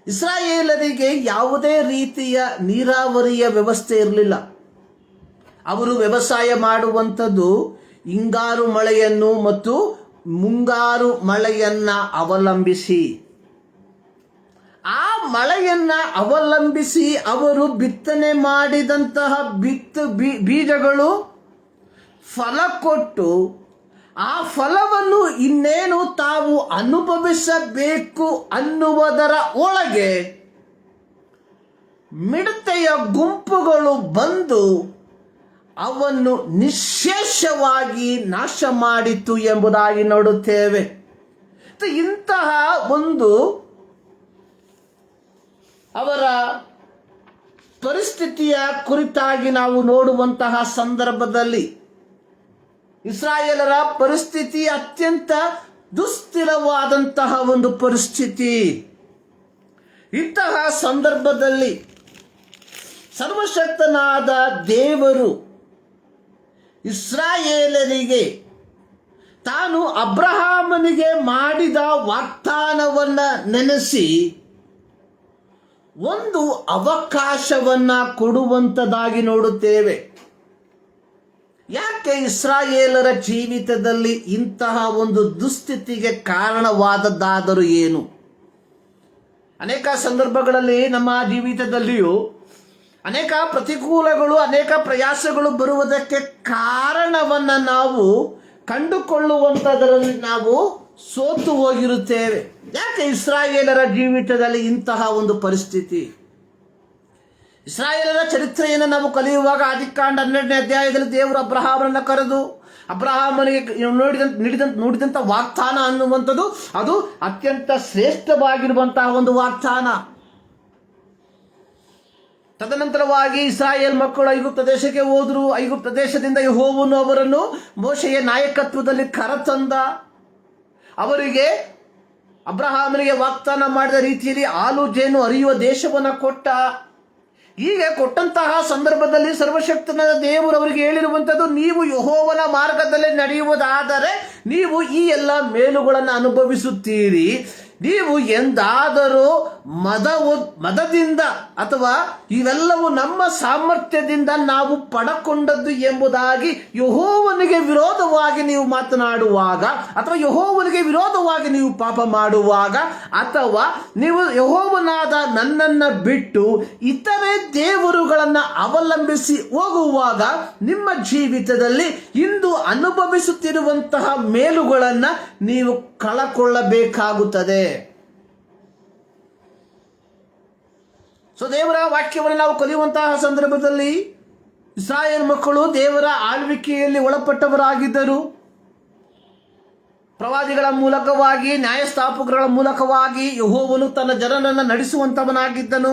ಇಸ್ರಾಯೇಲರಿಗೆ ಯಾವುದೇ ರೀತಿಯ ನೀರಾವರಿಯ ವ್ಯವಸ್ಥೆ ಇರಲಿಲ್ಲ. ಅವರು ವ್ಯವಸಾಯ ಮಾಡುವಂಥದ್ದು ಹಿಂಗಾರು ಮಳೆಯನ್ನು ಮತ್ತು ಮುಂಗಾರು ಮಳೆಯನ್ನ ಅವಲಂಬಿಸಿ, ಆ ಮಳೆಯನ್ನ ಅವಲಂಬಿಸಿ ಅವರು ಬಿತ್ತನೆ ಮಾಡಿದಂತಹ ಬೀಜಗಳು ಫಲ ಕೊಟ್ಟು ಆ ಫಲವನ್ನು ಇನ್ನೇನು ತಾವು ಅನುಭವಿಸಬೇಕು ಅನ್ನುವುದರ ಒಳಗೆ ಮಿಡತೆಯ ಗುಂಪುಗಳು ಬಂದು ಅವನ್ನು ನಿಶ್ಶೇಷವಾಗಿ ನಾಶ ಮಾಡಿತು ಎಂಬುದಾಗಿ ನೋಡುತ್ತೇವೆ. ಇಂತಹ ಒಂದು ಅವರ ಪರಿಸ್ಥಿತಿಯ ಕುರಿತಾಗಿ ನಾವು ನೋಡುವಂತಹ ಸಂದರ್ಭದಲ್ಲಿ ಇಸ್ರಾಯೇಲರ ಪರಿಸ್ಥಿತಿ ಅತ್ಯಂತ ದುಸ್ಥಿರವಾದಂತಹ ಒಂದು ಪರಿಸ್ಥಿತಿ. ಇಂತಹ ಸಂದರ್ಭದಲ್ಲಿ ಸರ್ವಶಕ್ತನಾದ ದೇವರು ಇಸ್ರಾಯೇಲರಿಗೆ ತಾನು ಅಬ್ರಹಾಮನಿಗೆ ಮಾಡಿದ ವಾಗ್ದಾನವನ್ನ ನೆನೆಸಿ ಒಂದು ಅವಕಾಶವನ್ನ ಕೊಡುವಂತದಾಗಿ ನೋಡುತ್ತೇವೆ. ಯಾಕೆ ಇಸ್ರಾಯೇಲರ ಜೀವಿತದಲ್ಲಿ ಇಂತಹ ಒಂದು ದುಸ್ಥಿತಿಗೆ ಕಾರಣವಾದದ್ದಾದರೂ ಏನು? ಅನೇಕ ಸಂದರ್ಭಗಳಲ್ಲಿ ನಮ್ಮ ಜೀವಿತದಲ್ಲಿಯೂ ಅನೇಕ ಪ್ರತಿಕೂಲಗಳು, ಅನೇಕ ಪ್ರಯಾಸಗಳು ಬರುವುದಕ್ಕೆ ಕಾರಣವನ್ನ ನಾವು ಕಂಡುಕೊಳ್ಳುವಂಥದ್ರಲ್ಲಿ ನಾವು ಸೋತು ಹೋಗಿರುತ್ತೇವೆ. ಯಾಕೆ ಇಸ್ರಾಯೇಲರ ಜೀವಿತದಲ್ಲಿ ಇಂತಹ ಒಂದು ಪರಿಸ್ಥಿತಿ? ಇಸ್ರಾಯೇಲರ ಚರಿತ್ರೆಯನ್ನು ನಾವು ಕಲಿಯುವಾಗ ಆದಿಕಾಂಡ 12ನೇ ಅಧ್ಯಾಯದಲ್ಲಿ ದೇವರು ಅಬ್ರಹಾಮನನ್ನು ಕರೆದು ಅಬ್ರಹಾಮನಿಗೆ ನುಡಿದಂಥ ವಾಗ್ದಾನ ಅನ್ನುವಂಥದ್ದು ಅದು ಅತ್ಯಂತ ಶ್ರೇಷ್ಠವಾಗಿರುವಂತಹ ಒಂದು ವಾಗ್ದಾನ. ತದನಂತರವಾಗಿ ಇಸ್ರಾಯೇಲ್ ಮಕ್ಕಳು ಐಗುಪ್ತ ದೇಶಕ್ಕೆ ಹೋದರು. ಐಗುಪ್ತ ದೇಶದಿಂದ ಯೆಹೋವನು ಅವರನ್ನು ಮೋಶೆಯ ನಾಯಕತ್ವದಲ್ಲಿ ಕರೆತಂದ. ಅವರಿಗೆ ಅಬ್ರಹಾಮನಿಗೆ ವಾಗ್ದಾನ ಮಾಡಿದ ರೀತಿಯಲ್ಲಿ ಹಾಲು ಜೇನು ಹರಿಯುವ ದೇಶವನ್ನು ಕೊಟ್ಟ. ಹೀಗೆ ಕೊಟ್ಟಂತಹ ಸಂದರ್ಭದಲ್ಲಿ ಸರ್ವಶಕ್ತನಾದ ದೇವರು ಅವರಿಗೆ ಹೇಳಿರುವಂಥದ್ದು, ನೀವು ಯೆಹೋವನ ಮಾರ್ಗದಲ್ಲಿ ನಡೆಯುವುದಾದರೆ ನೀವು ಈ ಎಲ್ಲ ಮೇಲುಗಳನ್ನು ಅನುಭವಿಸುತ್ತೀರಿ. ನೀವು ಎಂದಾದರೂ ಮದದಿಂದ ಅಥವಾ ಇವೆಲ್ಲವೂ ನಮ್ಮ ಸಾಮರ್ಥ್ಯದಿಂದ ನಾವು ಪಡಕೊಂಡದ್ದು ಎಂಬುದಾಗಿ ಯೆಹೋವನಿಗೆ ವಿರೋಧವಾಗಿ ನೀವು ಮಾತನಾಡುವಾಗ, ಅಥವಾ ಯೆಹೋವನಿಗೆ ವಿರೋಧವಾಗಿ ನೀವು ಪಾಪ ಮಾಡುವಾಗ, ಅಥವಾ ನೀವು ಯೆಹೋವನಾದ ನನ್ನನ್ನು ಬಿಟ್ಟು ಇತರೆ ದೇವರುಗಳನ್ನು ಅವಲಂಬಿಸಿ ಹೋಗುವಾಗ ನಿಮ್ಮ ಜೀವಿತದಲ್ಲಿ ಇಂದು ಅನುಭವಿಸುತ್ತಿರುವಂತಹ ಮೇಲುಗಳನ್ನು ನೀವು ಕಳಕೊಳ್ಳಬೇಕಾಗುತ್ತದೆ. ಸೊ ದೇವರ ವಾಕ್ಯವನ್ನು ನಾವು ಕಲಿಯುವಂತಹ ಸಂದರ್ಭದಲ್ಲಿ ಇಸ್ರಾಯೇಲ್ ಮಕ್ಕಳು ದೇವರ ಆಳ್ವಿಕೆಯಲ್ಲಿ ಒಳಪಟ್ಟವರಾಗಿದ್ದರು. ಪ್ರವಾದಿಗಳ ಮೂಲಕವಾಗಿ, ನ್ಯಾಯಸ್ಥಾಪಕರ ಮೂಲಕವಾಗಿ ಯೆಹೋವನು ತನ್ನ ಜನರನ್ನು ನಡೆಸುವಂತವನಾಗಿದ್ದನು.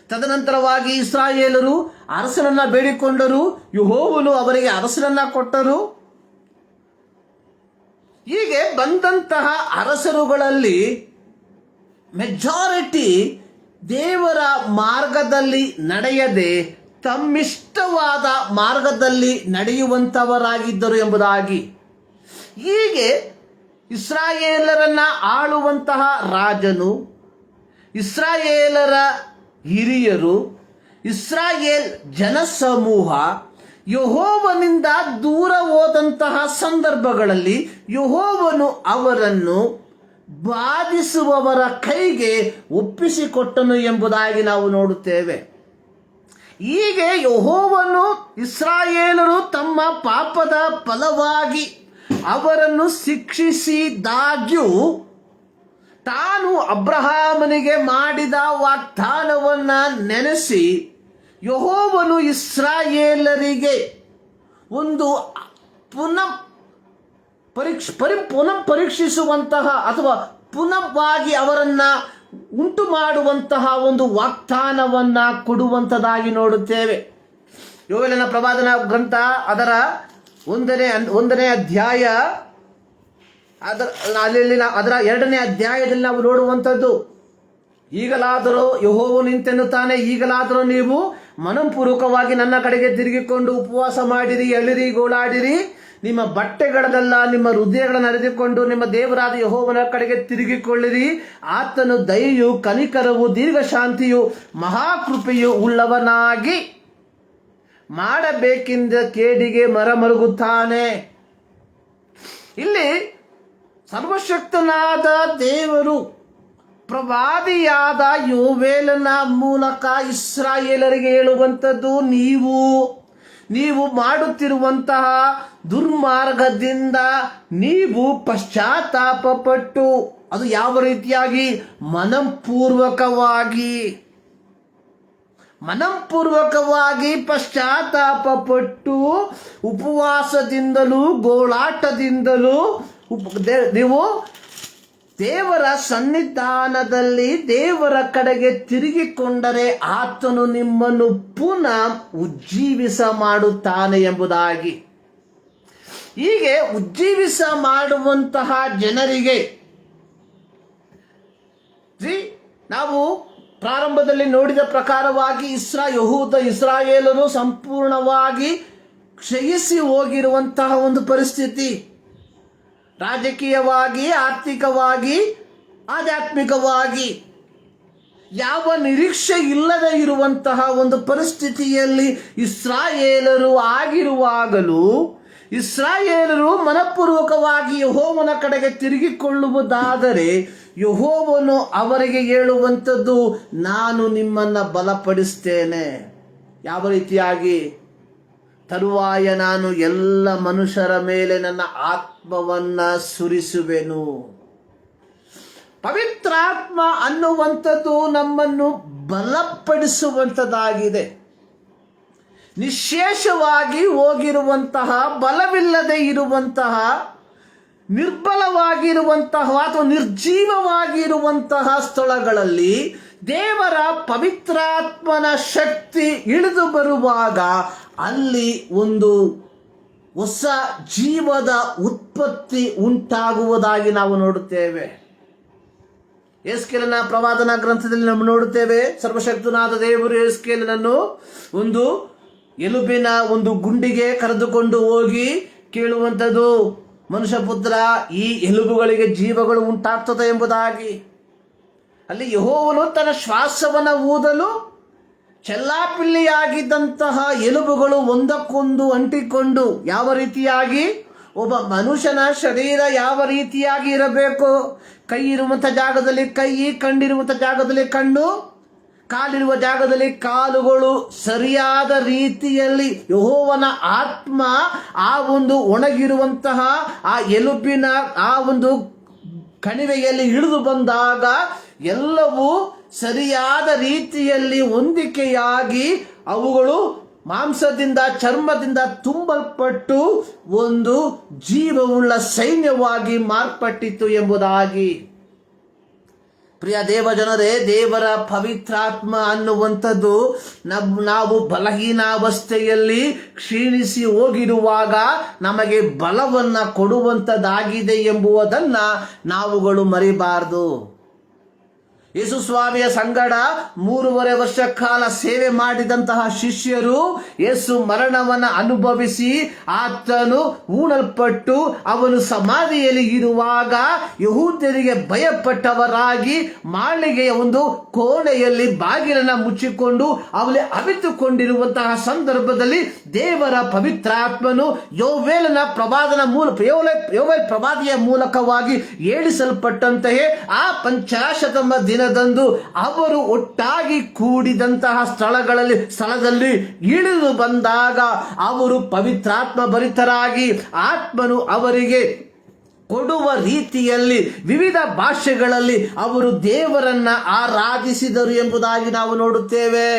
ತದನಂತರವಾಗಿ ಇಸ್ರಾಯೇಲರು ಅರಸನನ್ನ ಬೇಡಿಕೊಂಡರು, ಯೆಹೋವನು ಅವರಿಗೆ ಅರಸನನ್ನ ಕೊಟ್ಟರು. ಹೀಗೆ ಬಂದಂತಹ ಅರಸರುಗಳಲ್ಲಿ ಮೆಜಾರಿಟಿ ದೇವರ ಮಾರ್ಗದಲ್ಲಿ ನಡೆಯದೆ ತಮ್ಮಿಷ್ಟವಾದ ಮಾರ್ಗದಲ್ಲಿ ನಡೆಯುವಂಥವರಾಗಿದ್ದರು ಎಂಬುದಾಗಿ. ಹೀಗೆ ಇಸ್ರಾಯೇಲರನ್ನ ಆಳುವಂತಹ ರಾಜನು, ಇಸ್ರಾಯೇಲರ ಹಿರಿಯರು, ಇಸ್ರಾಯೇಲ್ ಜನಸಮೂಹ ಯೆಹೋವನಿಂದ ದೂರ ಹೋದಂತಹ ಸಂದರ್ಭಗಳಲ್ಲಿ ಯೆಹೋವನು ಅವರನ್ನು ಬಾಧಿಸುವವರ ಕೈಗೆ ಒಪ್ಪಿಸಿಕೊಟ್ಟನು ಎಂಬುದಾಗಿ ನಾವು ನೋಡುತ್ತೇವೆ. ಹೀಗೆ ಯೆಹೋವನು ಇಸ್ರಾಯೇಲರು ತಮ್ಮ ಪಾಪದ ಫಲವಾಗಿ ಅವರನ್ನು ಶಿಕ್ಷಿಸಿದಾಗ್ಯೂ ತಾನು ಅಬ್ರಹಾಮನಿಗೆ ಮಾಡಿದ ವಾಗ್ದಾನವನ್ನ ನೆನೆಸಿ ಯೆಹೋವನು ಇಸ್ರಾಯೇಲರಿಗೆ ಒಂದು ಪುನಃ ಪರೀಕ್ಷಿಸುವಂತಹ ಅಥವಾ ಪುನಃವಾಗಿ ಅವರನ್ನ ಉಂಟು ಮಾಡುವಂತಹ ಒಂದು ವಾಗ್ದಾನವನ್ನ ಕೊಡುವಂಥದ್ದಾಗಿ ನೋಡುತ್ತೇವೆ. ಯೋವೇಲನ ಪ್ರವಾದನ ಗ್ರಂಥ ಅದರ ಒಂದನೇ ಅಧ್ಯಾಯ ಅದರ 2ನೇ ಅಧ್ಯಾಯದಲ್ಲಿ ನಾವು ನೋಡುವಂಥದ್ದು, ಈಗಲಾದರೂ ಯೆಹೋವನು ಇಂತೆನ್ನುತ್ತಾನೆ, ಈಗಲಾದರೂ ನೀವು ಮನಪೂರ್ವಕವಾಗಿ ನನ್ನ ಕಡೆಗೆ ತಿರುಗಿಕೊಂಡು ಉಪವಾಸ ಮಾಡಿರಿ, ಎಳಿರಿ, ಗೋಳಾಡಿರಿ, ನಿಮ್ಮ ಬಟ್ಟೆಗಳನ್ನೆಲ್ಲ ನಿಮ್ಮ ಹೃದಯಗಳನ್ನು ಅರಿದುಕೊಂಡು ನಿಮ್ಮ ದೇವರಾದ ಯೆಹೋವನ ಕಡೆಗೆ ತಿರುಗಿಕೊಳ್ಳಿರಿ. ಆತನು ದಯೆಯು, ಕನಿಕರವು, ದೀರ್ಘಶಾಂತಿಯು, ಮಹಾಕೃಪೆಯು ಉಳ್ಳವನಾಗಿ ಮಾಡಬೇಕೆಂದ ಕೇಡಿಗೆ ಮರಮರುಗುತ್ತಾನೆ. ಇಲ್ಲಿ ಸರ್ವಶಕ್ತನಾದ ದೇವರು ಪ್ರವಾದಿಯಾದ ಯೋವೇಲನ ಮೂಲಕ ಇಸ್ರಾಯೇಲರಿಗೆ ಹೇಳುವಂಥದ್ದು, ನೀವು ಮಾಡುತ್ತಿರುವಂತಹ ದುರ್ಮಾರ್ಗದಿಂದ ನೀವು ಪಶ್ಚಾತ್ತಾಪ ಪಟ್ಟು, ಅದು ಯಾವ ರೀತಿಯಾಗಿ? ಮನಪೂರ್ವಕವಾಗಿ ಪಶ್ಚಾತ್ತಾಪ ಪಟ್ಟು ಉಪವಾಸದಿಂದಲೂ ಗೋಳಾಟದಿಂದಲೂ ನೀವು ದೇವರ ಸನ್ನಿಧಾನದಲ್ಲಿ ದೇವರ ಕಡೆಗೆ ತಿರುಗಿಕೊಂಡರೆ ಆತನು ನಿಮ್ಮನ್ನು ಪುನಃ ಉಜ್ಜೀವಿಸ ಮಾಡುತ್ತಾನೆ ಎಂಬುದಾಗಿ. ಹೀಗೆ ಉಜ್ಜೀವಿಸ ಮಾಡುವಂತಹ ಜನರಿಗೆ ನಾವು ಪ್ರಾರಂಭದಲ್ಲಿ ನೋಡಿದ ಪ್ರಕಾರವಾಗಿ ಇಸ್ರಾಯೇಲರು ಸಂಪೂರ್ಣವಾಗಿ ಕ್ಷಯಿಸಿ ಹೋಗಿರುವಂತಹ ಒಂದು ಪರಿಸ್ಥಿತಿ, ರಾಜಕೀಯವಾಗಿ, ಆರ್ಥಿಕವಾಗಿ, ಆಧ್ಯಾತ್ಮಿಕವಾಗಿ ಯಾವ ನಿರೀಕ್ಷೆ ಇಲ್ಲದೆ ಇರುವಂತಹ ಒಂದು ಪರಿಸ್ಥಿತಿಯಲ್ಲಿ ಇಸ್ರಾಯೇಲರು ಆಗಿರುವಾಗಲೂ ಇಸ್ರಾಯೇಲರು ಮನಪೂರ್ವಕವಾಗಿ ಯೆಹೋವನ ಕಡೆಗೆ ತಿರುಗಿಕೊಳ್ಳುವುದಾದರೆ ಯೆಹೋವನು ಅವರಿಗೆ ಹೇಳುವಂಥದ್ದು, ನಾನು ನಿಮ್ಮನ್ನು ಬಲಪಡಿಸ್ತೇನೆ. ಯಾವ ರೀತಿಯಾಗಿ? ತರುವಾಯ ನಾನು ಎಲ್ಲ ಮನುಷ್ಯರ ಮೇಲೆ ನನ್ನ ಆತ್ಮವನ್ನ ಸುರಿಸುವೆನು. ಪವಿತ್ರಾತ್ಮ ಅನ್ನುವಂಥದ್ದು ನಮ್ಮನ್ನು ಬಲಪಡಿಸುವಂಥದ್ದಾಗಿದೆ. ನಿಶೇಷವಾಗಿ ಹೋಗಿರುವಂತಹ, ಬಲವಿಲ್ಲದೆ ಇರುವಂತಹ, ನಿರ್ಬಲವಾಗಿರುವಂತಹ ಅಥವಾ ನಿರ್ಜೀವವಾಗಿರುವಂತಹ ಸ್ಥಳಗಳಲ್ಲಿ ದೇವರ ಪವಿತ್ರಾತ್ಮನ ಶಕ್ತಿ ಇಳಿದು ಬರುವಾಗ ಅಲ್ಲಿ ಒಂದು ಹೊಸ ಜೀವದ ಉತ್ಪತ್ತಿ ಉಂಟಾಗುವುದಾಗಿ ನಾವು ನೋಡುತ್ತೇವೆ. ಯೆಹೆಜ್ಕೇಲನ ಪ್ರವಾದನ ಗ್ರಂಥದಲ್ಲಿ ನಾವು ನೋಡುತ್ತೇವೆ, ಸರ್ವಶಕ್ತನಾದ ದೇವರು ಯೆಹೆಜ್ಕೇಲನನ್ನು ಒಂದು ಎಲುಬಿನ ಒಂದು ಗುಂಡಿಗೆ ಕರೆದುಕೊಂಡು ಹೋಗಿ ಕೇಳುವಂಥದ್ದು, ಮನುಷ್ಯ ಪುತ್ರ, ಈ ಎಲುಬುಗಳಿಗೆ ಜೀವಗಳು ಉಂಟಾಗ್ತದೆ ಎಂಬುದಾಗಿ. ಅಲ್ಲಿ ಯೆಹೋವನು ತನ್ನ ಶ್ವಾಸವನ್ನು ಊದಲು ಚೆಲ್ಲಾಪಿಲ್ಲಿಯಾಗಿದ್ದಂತಹ ಎಲುಬುಗಳು ಒಂದಕ್ಕೊಂದು ಅಂಟಿಕೊಂಡು, ಯಾವ ರೀತಿಯಾಗಿ ಒಬ್ಬ ಮನುಷ್ಯನ ಶರೀರ ಯಾವ ರೀತಿಯಾಗಿ ಇರಬೇಕು, ಕೈ ಇರುವಂಥ ಜಾಗದಲ್ಲಿ ಕೈ, ಕಣ್ಣಿರುವಂಥ ಜಾಗದಲ್ಲಿ ಕಣ್ಣು, ಕಾಲಿರುವ ಜಾಗದಲ್ಲಿ ಕಾಲುಗಳು ಸರಿಯಾದ ರೀತಿಯಲ್ಲಿ ಯೆಹೋವನ ಆತ್ಮ ಆ ಒಂದು ಒಣಗಿರುವಂತಹ ಆ ಎಲುಬಿನ ಆ ಒಂದು ಕಣಿವೆಯಲ್ಲಿ ಇಳಿದು ಬಂದಾಗ ಎಲ್ಲವೂ ಸರಿಯಾದ ರೀತಿಯಲ್ಲಿ ಹೊಂದಿಕೆಯಾಗಿ ಅವುಗಳು ಮಾಂಸದಿಂದ ಚರ್ಮದಿಂದ ತುಂಬಲ್ಪಟ್ಟು ಒಂದು ಜೀವವುಳ್ಳ ಸೈನ್ಯವಾಗಿ ಮಾರ್ಪಟ್ಟಿತು ಎಂಬುದಾಗಿ. ಪ್ರಿಯ ದೇವಜನರೇ, ದೇವರ ಪವಿತ್ರಾತ್ಮ ಅನ್ನುವಂಥದ್ದು ನಾವು ಬಲಹೀನಾವಸ್ಥೆಯಲ್ಲಿ ಕ್ಷೀಣಿಸಿ ಹೋಗಿರುವಾಗ ನಮಗೆ ಬಲವನ್ನು ಕೊಡುವಂಥದ್ದಾಗಿದೆ ಎಂಬುದನ್ನು ನಾವುಗಳು ಮರಿಬಾರದು. ಯೇಸು ಸ್ವಾಮಿಯ ಸಂಗಡ 3.5 ವರ್ಷ ಕಾಲ ಸೇವೆ ಮಾಡಿದಂತಹ ಶಿಷ್ಯರು ಯೇಸು ಮರಣವನ್ನು ಅನುಭವಿಸಿ ಆತನು ಹೂಣಲ್ಪಟ್ಟು ಅವನು ಸಮಾಧಿಯಲ್ಲಿ ಇರುವಾಗ ಯಹೂದ್ಯರಿಗೆ ಭಯಪಟ್ಟವರಾಗಿ ಮಾಳಿಗೆಯ ಒಂದು ಕೋಣೆಯಲ್ಲಿ ಬಾಗಿಲನ್ನು ಮುಚ್ಚಿಕೊಂಡು ಅವಳಿ ಅವಿತುಕೊಂಡಿರುವಂತಹ ಸಂದರ್ಭದಲ್ಲಿ ದೇವರ ಪವಿತ್ರಾತ್ಮನು ಯೋವೇಲನ ಯೋವೇಲ್ ಪ್ರವಾದಿಯ ಮೂಲಕವಾಗಿ ಹೇಳಿಸಲ್ಪಟ್ಟಂತೆಯೇ ಆ ಪಂಚಾಶತಮ ದಿನದಂದು ಅವರು ಒಟ್ಟಾಗಿ ಕೂಡಿದಂತಹ ಸ್ಥಳದಲ್ಲಿ ಇಳಿದು ಬಂದಾಗ ಅವರು ಪವಿತ್ರಾತ್ಮ ಭರಿತರಾಗಿ ಆತ್ಮನು ಅವರಿಗೆ ಕೊಡುವ ರೀತಿಯಲ್ಲಿ ವಿವಿಧ ಭಾಷೆಗಳಲ್ಲಿ ಅವರು ದೇವರನ್ನ ಆರಾಧಿಸಿದರು ಎಂಬುದಾಗಿ ನಾವು ನೋಡುತ್ತೇವೆ.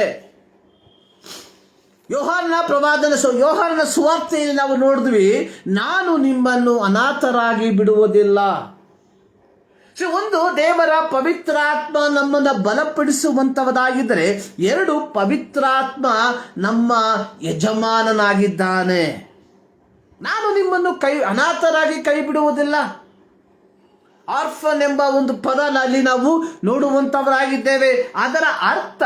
ಯೋಹಾನನ ಸುವಾರ್ತೆಯಲ್ಲಿ ನಾವು ನೋಡಿದ್ವಿ, ನಾನು ನಿಮ್ಮನ್ನು ಅನಾಥರಾಗಿ ಬಿಡುವುದಿಲ್ಲ. ಒಂದು, ದೇವರ ಪವಿತ್ರಾತ್ಮ ನಮ್ಮನ್ನು ಬಲಪಡಿಸುವಂತವದಾಗಿದ್ದರೆ, 2, ಪವಿತ್ರಾತ್ಮ ನಮ್ಮ ಯಜಮಾನನಾಗಿದ್ದಾನೆ. ನಾನು ನಿಮ್ಮನ್ನು ಅನಾಥರಾಗಿ ಕೈ ಬಿಡುವುದಿಲ್ಲ. ಆರ್ಫನ್ ಎಂಬ ಒಂದು ಪದನಲ್ಲಿ ನಾವು ನೋಡುವಂತವರಾಗಿದ್ದೇವೆ. ಅದರ ಅರ್ಥ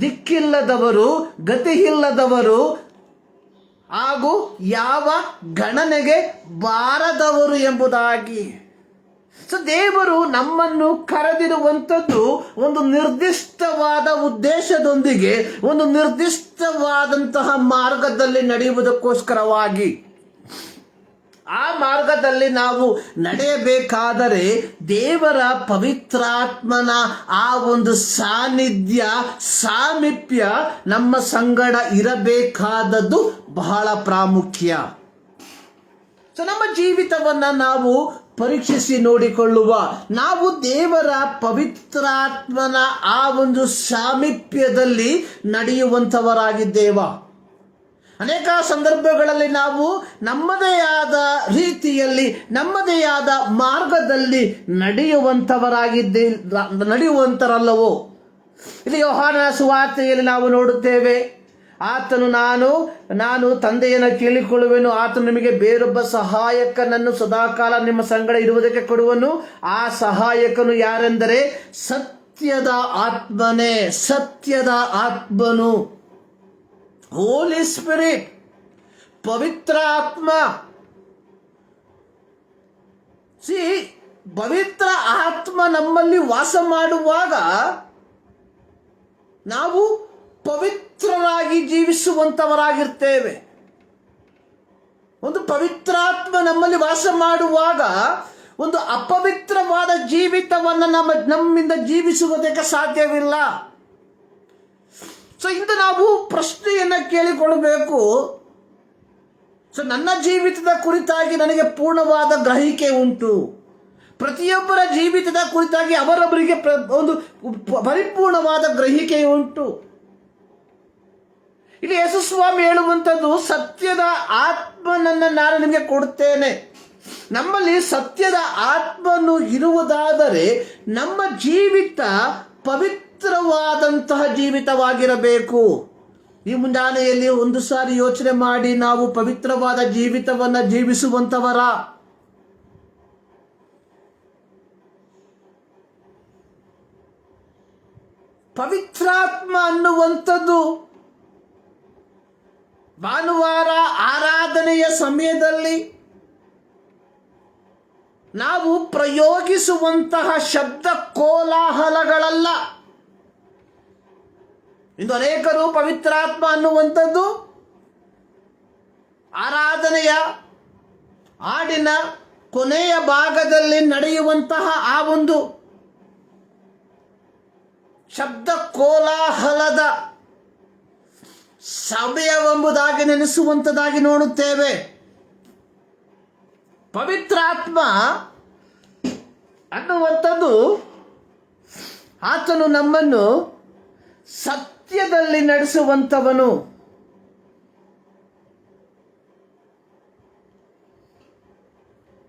ದಿಕ್ಕಿಲ್ಲದವರು, ಗತಿಯಿಲ್ಲದವರು ಹಾಗೂ ಯಾವ ಗಣನೆಗೆ ಬಾರದವರು ಎಂಬುದಾಗಿ. ದೇವರು ನಮ್ಮನ್ನು ಕರೆದಿರುವಂಥದ್ದು ಒಂದು ನಿರ್ದಿಷ್ಟವಾದ ಉದ್ದೇಶದೊಂದಿಗೆ, ಒಂದು ನಿರ್ದಿಷ್ಟವಾದಂತಹ ಮಾರ್ಗದಲ್ಲಿ ನಡೆಯುವುದಕ್ಕೋಸ್ಕರವಾಗಿ. ಆ ಮಾರ್ಗದಲ್ಲಿ ನಾವು ನಡೆಯಬೇಕಾದರೆ ದೇವರ ಪವಿತ್ರಾತ್ಮನ ಆ ಒಂದು ಸಾಮೀಪ್ಯ ನಮ್ಮ ಸಂಗಡ ಇರಬೇಕಾದದ್ದು ಬಹಳ ಪ್ರಾಮುಖ್ಯ. ನಮ್ಮ ಜೀವಿತವನ್ನು ನಾವು ಪರೀಕ್ಷಿಸಿ ನೋಡಿಕೊಳ್ಳುವ, ನಾವು ದೇವರ ಪವಿತ್ರಾತ್ಮನ ಆ ಒಂದು ಸಾಮೀಪ್ಯದಲ್ಲಿ ನಡೆಯುವಂಥವರಾಗಿದ್ದೇವ. ಅನೇಕ ಸಂದರ್ಭಗಳಲ್ಲಿ ನಾವು ನಮ್ಮದೇ ಆದ ರೀತಿಯಲ್ಲಿ, ನಮ್ಮದೇ ಆದ ಮಾರ್ಗದಲ್ಲಿ ನಡೆಯುವಂತರಲ್ಲವೋ. ಇಲ್ಲಿ ಯೋಹಾನನ ಸುವಾರ್ತೆಯಲ್ಲಿ ನಾವು ನೋಡುತ್ತೇವೆ, ಆತನು ನಾನು ತಂದೆಯನ್ನು ಕೇಳಿಕೊಳ್ಳುವೆನು, ಆತನು ನಿಮಗೆ ಬೇರೊಬ್ಬ ಸಹಾಯಕನನ್ನು ಸದಾಕಾಲ ನಿಮ್ಮ ಸಂಗಡ ಇರುವುದಕ್ಕೆ ಕೊಡುವನು. ಆ ಸಹಾಯಕನು ಯಾರೆಂದರೆ ಸತ್ಯದ ಆತ್ಮನೇ, ಸತ್ಯದ ಆತ್ಮನು, ಹೋಲಿ ಸ್ಪಿರಿಟ್, ಪವಿತ್ರ ಆತ್ಮ. ಪವಿತ್ರ ಆತ್ಮ ನಮ್ಮಲ್ಲಿ ವಾಸ ಮಾಡುವಾಗ ನಾವು ಪವಿತ್ರರಾಗಿ ಜೀವಿಸುವಂತವರಾಗಿರ್ತೇವೆ. ಒಂದು ಪವಿತ್ರಾತ್ಮ ನಮ್ಮಲ್ಲಿ ವಾಸ ಮಾಡುವಾಗ ಒಂದು ಅಪವಿತ್ರವಾದ ಜೀವಿತವನ್ನು ನಮ್ಮಿಂದ ಜೀವಿಸುವುದಕ್ಕೆ ಸಾಧ್ಯವಿಲ್ಲ. ಇಂದು ನಾವು ಪ್ರಶ್ನೆಯನ್ನು ಕೇಳಿಕೊಳ್ಳಬೇಕು. ನನ್ನ ಜೀವಿತದ ಕುರಿತಾಗಿ ನನಗೆ ಪೂರ್ಣವಾದ ಗ್ರಹಿಕೆ ಉಂಟು. ಪ್ರತಿಯೊಬ್ಬರ ಜೀವಿತದ ಕುರಿತಾಗಿ ಅವರೊಬ್ಬರಿಗೆ ಒಂದು ಪರಿಪೂರ್ಣವಾದ ಗ್ರಹಿಕೆ ಉಂಟು. ಇಲ್ಲಿ ಯೇಸು ಸ್ವಾಮಿ ಹೇಳುವಂಥದ್ದು, ಸತ್ಯದ ಆತ್ಮನನ್ನು ನಾನು ನಿಮಗೆ ಕೊಡುತ್ತೇನೆ. ನಮ್ಮಲ್ಲಿ ಸತ್ಯದ ಆತ್ಮನು ಇರುವುದಾದರೆ ನಮ್ಮ ಜೀವಿತ ಪವಿತ್ರವಾದಂತಹ ಜೀವಿತವಾಗಿರಬೇಕು. ಈ ಮುಂಜಾನೆಯಲ್ಲಿ ಒಂದು ಸಾರಿ ಯೋಚನೆ ಮಾಡಿ, ನಾವು ಪವಿತ್ರವಾದ ಜೀವಿತವನ್ನು ಜೀವಿಸುವಂತವರ? ಪವಿತ್ರಾತ್ಮ ಅನ್ನುವಂಥದ್ದು ಭಾನುವಾರ ಆರಾಧನೆಯ ಸಮಯದಲ್ಲಿ ನಾವು ಪ್ರಯೋಗಿಸುವಂತಹ ಶಬ್ದ ಕೋಲಾಹಲಗಳಲ್ಲ. ಇಂದು ಅನೇಕರು ಪವಿತ್ರಾತ್ಮ ಅನ್ನುವಂಥದ್ದು ಆರಾಧನೆಯ ಹಾಡಿನ ಕೊನೆಯ ಭಾಗದಲ್ಲಿ ನಡೆಯುವಂತಹ ಆ ಒಂದು ಶಬ್ದ ಕೋಲಾಹಲದ ಸಮಯವೆಂಬುದಾಗಿ ನೆನೆಸುವಂಥದ್ದಾಗಿ ನೋಡುತ್ತೇವೆ. ಪವಿತ್ರಾತ್ಮ ಅನ್ನುವಂಥದ್ದು ಆತನು ನಮ್ಮನ್ನು ಸತ್ಯದಲ್ಲಿ ನಡೆಸುವಂಥವನು.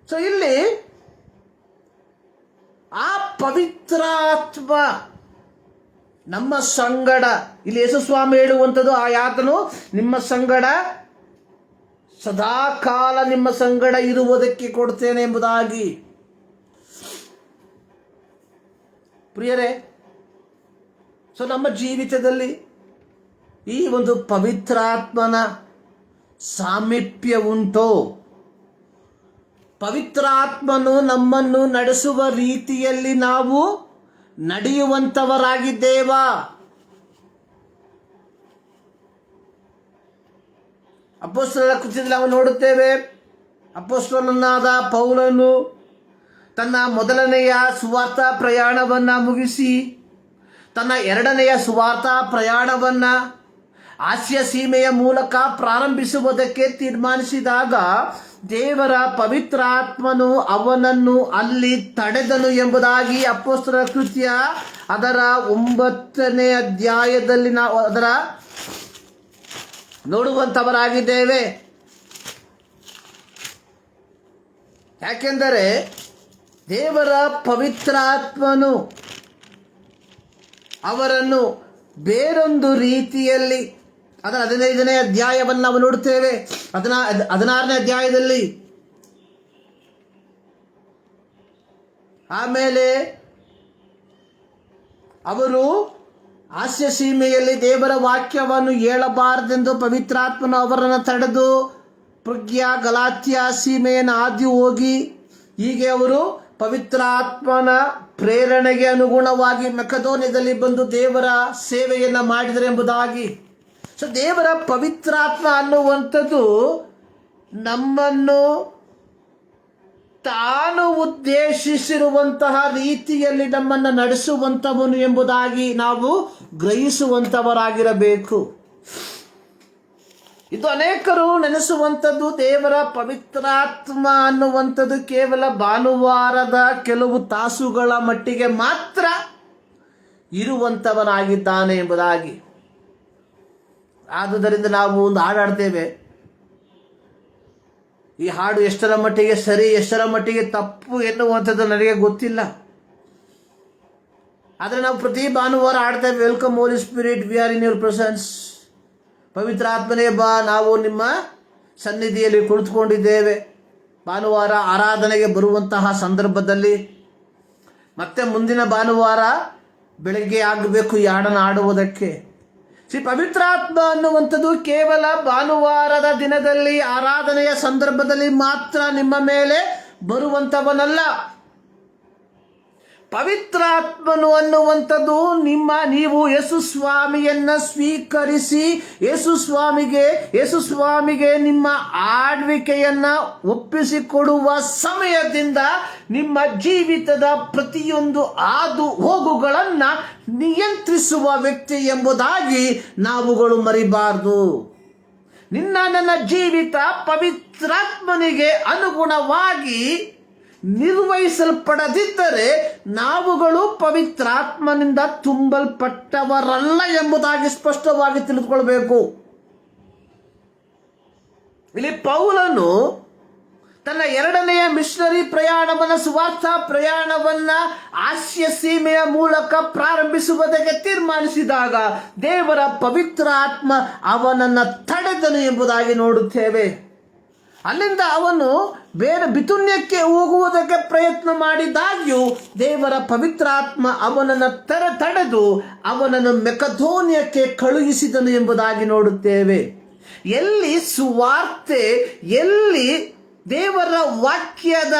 ಸೊ ಇಲ್ಲಿ ಆ ಪವಿತ್ರಾತ್ಮ ನಮ್ಮ ಸಂಗಡ, ಇಲ್ಲಿ ಯೇಸು ಸ್ವಾಮಿ ಹೇಳುವಂಥದ್ದು ಆ ಯಾತನು ನಿಮ್ಮ ಸಂಗಡ ಸದಾಕಾಲ ನಿಮ್ಮ ಸಂಗಡ ಇರುವುದಕ್ಕೆ ಕೊಡ್ತೇನೆ ಎಂಬುದಾಗಿ. ಪ್ರಿಯರೇ, ಸೊ ನಮ್ಮ ಜೀವಿತದಲ್ಲಿ ಈ ಒಂದು ಪವಿತ್ರಾತ್ಮನ ಸಾಮೀಪ್ಯ ಉಂಟೋ? ಪವಿತ್ರಾತ್ಮನು ನಮ್ಮನ್ನು ನಡೆಸುವ ರೀತಿಯಲ್ಲಿ ನಾವು ನಡೆಯುವಂಥವರಾಗಿದ್ದೇವಾ? ಅಪೊಸ್ತಲರ ಕೃತ್ಯದಲ್ಲಿ ನಾವು ನೋಡುತ್ತೇವೆ, ಅಪೊಸ್ತಲನಾದ ಪೌಲನು ತನ್ನ ಮೊದಲನೆಯ ಸುವಾರ್ಥ ಪ್ರಯಾಣವನ್ನು ಮುಗಿಸಿ ತನ್ನ ಎರಡನೆಯ ಸುವಾರ್ಥ ಪ್ರಯಾಣವನ್ನು ಆಸ್ಯ ಸೀಮೆಯ ಮೂಲಕ ಪ್ರಾರಂಭಿಸುವುದಕ್ಕೆ ತೀರ್ಮಾನಿಸಿದಾಗ ದೇವರ ಪವಿತ್ರಾತ್ಮನು ಅವನನ್ನು ಅಲ್ಲಿ ತಡೆದನು ಎಂಬುದಾಗಿ ಅಪೊಸ್ತಲರ ಕೃತ್ಯ ಅದರ 9ನೇ ಅಧ್ಯಾಯದಲ್ಲಿ ನಾವು ಅದರ ನೋಡುವಂಥವರಾಗಿದ್ದೇವೆ. ಯಾಕೆಂದರೆ ದೇವರ ಪವಿತ್ರಾತ್ಮನು ಅವರನ್ನು ಬೇರೊಂದು ರೀತಿಯಲ್ಲಿ ಅದರ 15ನೇ ಅಧ್ಯಾಯವನ್ನು ನಾವು ನೋಡುತ್ತೇವೆ. 16ನೇ ಅಧ್ಯಾಯದಲ್ಲಿ ಆಮೇಲೆ ಅವರು ಆಸ್ಯ ಸೀಮೆಯಲ್ಲಿ ದೇವರ ವಾಕ್ಯವನ್ನು ಹೇಳಬಾರದೆಂದು ಪವಿತ್ರಾತ್ಮನು ಅವರನ್ನು ತಡೆದು ಪೃಗ್ಯ ಗಲಾತ್ಯ ಸೀಮೆಯನ್ನು ಹಾದಿ ಹೋಗಿ ಹೀಗೆ ಅವರು ಪವಿತ್ರಾತ್ಮನ ಪ್ರೇರಣೆಗೆ ಅನುಗುಣವಾಗಿ ಮಕೆದೋನ್ಯದಲ್ಲಿ ಬಂದು ದೇವರ ಸೇವೆಯನ್ನು ಮಾಡಿದರು ಎಂಬುದಾಗಿ. ಸೊ ದೇವರ ಪವಿತ್ರಾತ್ಮ ಅನ್ನುವಂಥದ್ದು ನಮ್ಮನ್ನು ತಾನು ಉದ್ದೇಶಿಸಿರುವಂತಹ ರೀತಿಯಲ್ಲಿ ನಮ್ಮನ್ನು ನಡೆಸುವಂಥವನು ಎಂಬುದಾಗಿ ನಾವು ಗ್ರಹಿಸುವಂಥವರಾಗಿರಬೇಕು. ಇದು ಅನೇಕರು ನೆನೆಸುವಂಥದ್ದು ದೇವರ ಪವಿತ್ರಾತ್ಮ ಅನ್ನುವಂಥದ್ದು ಕೇವಲ ಭಾನುವಾರದ ಕೆಲವು ತಾಸುಗಳ ಮಟ್ಟಿಗೆ ಮಾತ್ರ ಇರುವಂಥವನಾಗಿದ್ದಾನೆ ಎಂಬುದಾಗಿ. ಆದುದರಿಂದ ನಾವು ಒಂದು ಹಾಡಾಡ್ತೇವೆ. ಈ ಹಾಡು ಎಷ್ಟರ ಮಟ್ಟಿಗೆ ಸರಿ ಎಷ್ಟರ ಮಟ್ಟಿಗೆ ತಪ್ಪು ಎನ್ನುವಂಥದ್ದು ನನಗೆ ಗೊತ್ತಿಲ್ಲ. ಆದರೆ ನಾವು ಪ್ರತಿ ಭಾನುವಾರ ಹಾಡ್ತೇವೆ, welcome Holy Spirit, we are in your presence. ಪವಿತ್ರಾತ್ಮನೇ ಬಾ, ನಾವು ನಿಮ್ಮ ಸನ್ನಿಧಿಯಲ್ಲಿ ಕುಳಿತುಕೊಂಡಿದ್ದೇವೆ. ಭಾನುವಾರ ಆರಾಧನೆಗೆ ಬರುವಂತಹ ಸಂದರ್ಭದಲ್ಲಿ ಮತ್ತೆ ಮುಂದಿನ ಭಾನುವಾರ ಬೆಳಗ್ಗೆ ಆಗಬೇಕು ಈ ಹಾಡನ್ನು ಹಾಡುವುದಕ್ಕೆ. ಪವಿತ್ರಾತ್ಮ ಅನ್ನುವಂಥದ್ದು ಕೇವಲ ಭಾನುವಾರದ ದಿನದಲ್ಲಿ ಆರಾಧನೆಯ ಸಂದರ್ಭದಲ್ಲಿ ಮಾತ್ರ ನಿಮ್ಮ ಮೇಲೆ ಬರುವಂಥವನಲ್ಲ. ಪವಿತ್ರಾತ್ಮನು ಅನ್ನುವಂಥದ್ದು ನೀವು ಯೇಸು ಸ್ವಾಮಿಯನ್ನ ಸ್ವೀಕರಿಸಿ ಯೇಸು ಸ್ವಾಮಿಗೆ ನಿಮ್ಮ ಆಳ್ವಿಕೆಯನ್ನ ಒಪ್ಪಿಸಿಕೊಡುವ ಸಮಯದಿಂದ ನಿಮ್ಮ ಜೀವಿತದ ಪ್ರತಿಯೊಂದು ಹಾದು ಹೋಗುಗಳನ್ನ ನಿಯಂತ್ರಿಸುವ ವ್ಯಕ್ತಿ ಎಂಬುದಾಗಿ ನಾವುಗಳು ಮರಿಬಾರದು. ನನ್ನ ಜೀವಿತ ಪವಿತ್ರಾತ್ಮನಿಗೆ ಅನುಗುಣವಾಗಿ ನಿರ್ವಹಿಸಲ್ಪಡದಿದ್ದರೆ ನಾವುಗಳು ಪವಿತ್ರಾತ್ಮನಿಂದ ತುಂಬಲ್ಪಟ್ಟವರಲ್ಲ ಎಂಬುದಾಗಿ ಸ್ಪಷ್ಟವಾಗಿ ತಿಳಿದುಕೊಳ್ಬೇಕು. ಇಲ್ಲಿ ಪೌಲನು ತನ್ನ ಎರಡನೆಯ ಮಿಷನರಿ ಪ್ರಯಾಣವನ್ನ, ಸುವಾರ್ಥ ಪ್ರಯಾಣವನ್ನ ಆಸ್ಯ ಸೀಮೆಯ ಮೂಲಕ ಪ್ರಾರಂಭಿಸುವುದಕ್ಕೆ ತೀರ್ಮಾನಿಸಿದಾಗ ದೇವರ ಪವಿತ್ರಾತ್ಮ ಅವನನ್ನು ತಡೆದನು ಎಂಬುದಾಗಿ ನೋಡುತ್ತೇವೆ. ಅಲ್ಲಿಂದ ಅವನು ಬೇರೆ ಬಿತುನ್ಯಕ್ಕೆ ಹೋಗುವುದಕ್ಕೆ ಪ್ರಯತ್ನ ಮಾಡಿದಾಗ್ಯೂ ದೇವರ ಪವಿತ್ರಾತ್ಮ ಅವನನ್ನು ತಡೆದು ಅವನನ್ನು ಮೆಕದೋನ್ಯಕ್ಕೆ ಕಳುಹಿಸಿದನು ಎಂಬುದಾಗಿ ನೋಡುತ್ತೇವೆ. ಎಲ್ಲಿ ಸುವಾರ್ತೆ, ಎಲ್ಲಿ ದೇವರ ವಾಕ್ಯದ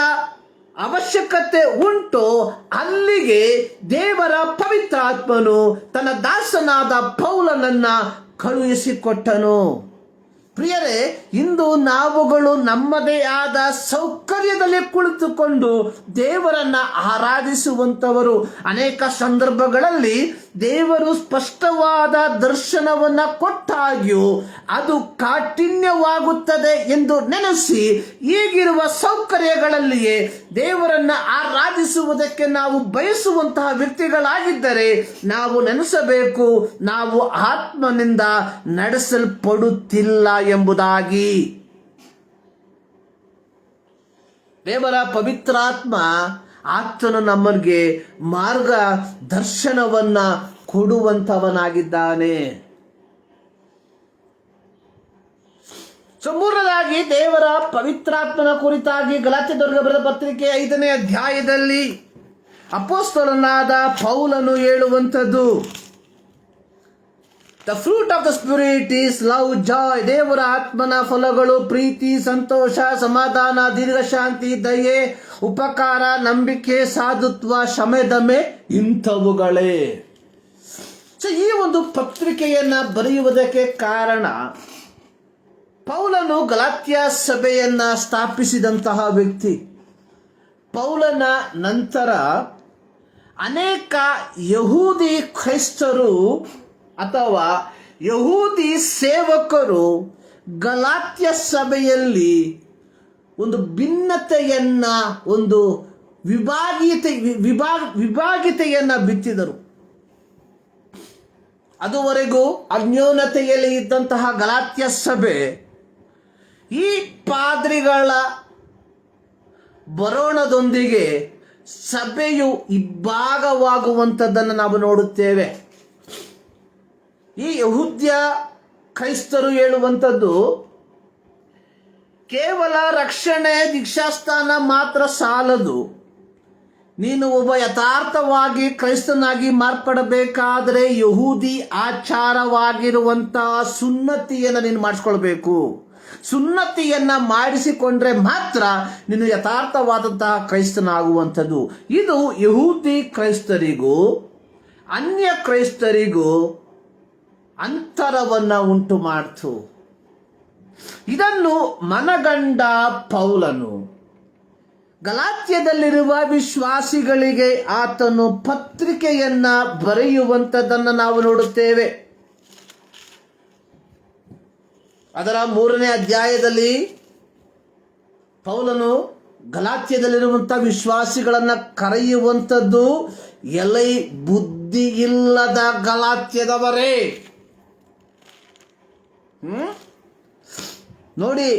ಅವಶ್ಯಕತೆ ಉಂಟು ಅಲ್ಲಿಗೆ ದೇವರ ಪವಿತ್ರಾತ್ಮನು ತನ್ನ ದಾಸನಾದ ಪೌಲನನ್ನ ಕಳುಹಿಸಿಕೊಟ್ಟನು. ಪ್ರಿಯರೇ, ಇಂದು ನಾವುಗಳು ನಮ್ಮದೇ ಆದ ಸೌಕರ್ಯದಲ್ಲಿ ಕುಳಿತುಕೊಂಡು ದೇವರನ್ನ ಆರಾಧಿಸುವಂಥವರು. ಅನೇಕ ಸಂದರ್ಭಗಳಲ್ಲಿ ದೇವರು ಸ್ಪಷ್ಟವಾದ ದರ್ಶನವನ್ನ ಕೊಟ್ಟಾಗ್ಯೂ ಅದು ಕಾಠಿಣ್ಯವಾಗುತ್ತದೆ ಎಂದು ನೆನೆಸಿ ಈಗಿರುವ ಸೌಕರ್ಯಗಳಲ್ಲಿಯೇ ದೇವರನ್ನ ಆರಾಧಿಸುವುದಕ್ಕೆ ನಾವು ಬಯಸುವಂತಹ ವ್ಯಕ್ತಿಗಳಾಗಿದ್ದರೆ ನಾವು ನೆನೆಸಬೇಕು, ನಾವು ಆತ್ಮನಿಂದ ನಡೆಸಲ್ಪಡುತ್ತಿಲ್ಲ ಎಂಬುದಾಗಿ. ದೇವರ ಪವಿತ್ರಾತ್ಮ ಆತನು ನಮಗೆ ಮಾರ್ಗ ದರ್ಶನವನ್ನ ಕೊಡುವಂತವನಾಗಿದ್ದಾನೆ. ಮೂರನೇದಾಗಿ ದೇವರ ಪವಿತ್ರಾತ್ಮನ ಕುರಿತಾಗಿ ಗಲಾತ್ಯದವರಿಗೆ ಬರೆದ ಪತ್ರಿಕೆ 5ನೇ ಅಧ್ಯಾಯದಲ್ಲಿ ಅಪೊಸ್ತಲನಾದ ಪೌಲನು ಹೇಳುವಂಥದ್ದು, the fruit of the spirit is love, Joy. ದೇವರ ಆತ್ಮನ ಫಲಗಳು ಪ್ರೀತಿ, ಸಂತೋಷ, ಸಮಾಧಾನ, ದೀರ್ಘಶಾಂತಿ, ದಯೆ, ಉಪಕಾರ, ನಂಬಿಕೆ, ಸಾಧುತ್ವ, ಶಮೆದಮೆ ಇಂಥವುಗಳೇ. ಈ ಒಂದು ಪತ್ರಿಕೆಯನ್ನ ಬರೆಯುವುದಕ್ಕೆ ಕಾರಣ, ಪೌಲನು ಗಲಾತ್ಯ ಸಭೆಯನ್ನ ಸ್ಥಾಪಿಸಿದಂತಹ ವ್ಯಕ್ತಿ. ಪೌಲನ ನಂತರ ಅನೇಕ ಯಹೂದಿ ಕ್ರೈಸ್ತರು ಅಥವಾ ಯಹೂದಿ ಸೇವಕರು ಗಲಾತ್ಯ ಸಭೆಯಲ್ಲಿ ಒಂದು ಭಿನ್ನತೆಯನ್ನ, ಒಂದು ವಿಭಾಗೀಯತೆಯನ್ನ ಬಿತ್ತಿದರು. ಅದುವರೆಗೂ ಅನ್ಯೋನ್ಯತೆಯಲ್ಲಿ ಇದ್ದಂತಹ ಗಲಾತ್ಯ ಸಭೆ ಈ ಪಾದ್ರಿಗಳ ಬರೋಣದೊಂದಿಗೆ ಸಭೆಯು ಇಬ್ಬಾಗವಾಗುವಂಥದ್ದನ್ನು ನಾವು ನೋಡುತ್ತೇವೆ. ಈ ಯಹೂದ್ಯ ಕ್ರೈಸ್ತರು ಹೇಳುವಂಥದ್ದು, ಕೇವಲ ರಕ್ಷಣೆ ದೀಕ್ಷಾಸ್ಥಾನ ಮಾತ್ರ ಸಾಲದು, ನೀನು ಒಬ್ಬ ಯಥಾರ್ಥವಾಗಿ ಕ್ರೈಸ್ತನಾಗಿ ಮಾರ್ಪಡಬೇಕಾದರೆ ಯಹೂದಿ ಆಚಾರವಾಗಿರುವಂತಹ ಸುನ್ನತಿಯನ್ನು ನೀನು ಮಾಡಿಸ್ಕೊಳ್ಬೇಕು. ಸುನ್ನತಿಯನ್ನ ಮಾಡಿಸಿಕೊಂಡ್ರೆ ಮಾತ್ರ ನೀನು ಯಥಾರ್ಥವಾದಂತಹ ಕ್ರೈಸ್ತನಾಗುವಂಥದ್ದು. ಇದು ಯಹೂದಿ ಕ್ರೈಸ್ತರಿಗೂ ಅನ್ಯ ಕ್ರೈಸ್ತರಿಗೂ ಅಂತರವನ್ನ ಉಂಟು ಮಾಡ್ತು. ಇದನ್ನು ಮನಗಂಡ ಪೌಲನು ಗಲಾತ್ಯದಲ್ಲಿರುವ ವಿಶ್ವಾಸಿಗಳಿಗೆ ಆತನು ಪತ್ರಿಕೆಯನ್ನ ಬರೆಯುವಂಥದ್ದನ್ನು ನಾವು ನೋಡುತ್ತೇವೆ. ಅದರ 3ನೇ ಅಧ್ಯಾಯದಲ್ಲಿ ಪೌಲನು ಗಲಾತ್ಯದಲ್ಲಿರುವಂತಹ ವಿಶ್ವಾಸಿಗಳನ್ನ ಕರೆಯುವಂಥದ್ದು, ಎಲೈ ಬುದ್ಧಿ ಇಲ್ಲದ ಗಲಾತ್ಯದವರೇ. ನೋಡಿ,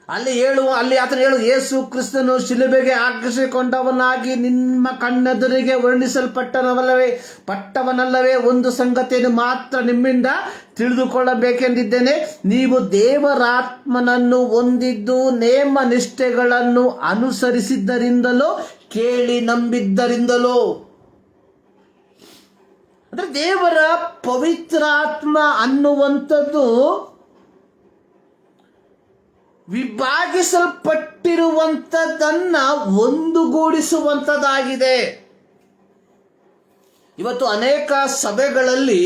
ಅಲ್ಲಿ ಆತನು ಯೇಸು ಕ್ರಿಸ್ತನು ಶಿಲುಬೆಗೆ ಹಾಕಿಸಿಕೊಂಡವನಾಗಿ ನಿಮ್ಮ ಕಣ್ಣೆದುರಿಗೆ ಪಟ್ಟವನಲ್ಲವೇ ಒಂದು ಸಂಗತಿಯನ್ನು ಮಾತ್ರ ನಿಮ್ಮಿಂದ ತಿಳಿದುಕೊಳ್ಳಬೇಕೆಂದಿದ್ದೇನೆ. ನೀವು ದೇವರಾತ್ಮನನ್ನು ಹೊಂದಿದ್ದು ನೇಮ ನಿಷ್ಠೆಗಳನ್ನು ಅನುಸರಿಸಿದ್ದರಿಂದಲೋ ಕೇಳಿ ನಂಬಿದ್ದರಿಂದಲೋ. ಅಂದ್ರೆ ದೇವರ ಪವಿತ್ರಾತ್ಮ ಅನ್ನುವಂಥದ್ದು ವಿಭಾಗಿಸಲ್ಪಟ್ಟಿರುವಂಥದ್ದನ್ನ ಒಂದುಗೂಡಿಸುವಂಥದ್ದಾಗಿದೆ. ಇವತ್ತು ಅನೇಕ ಸಭೆಗಳಲ್ಲಿ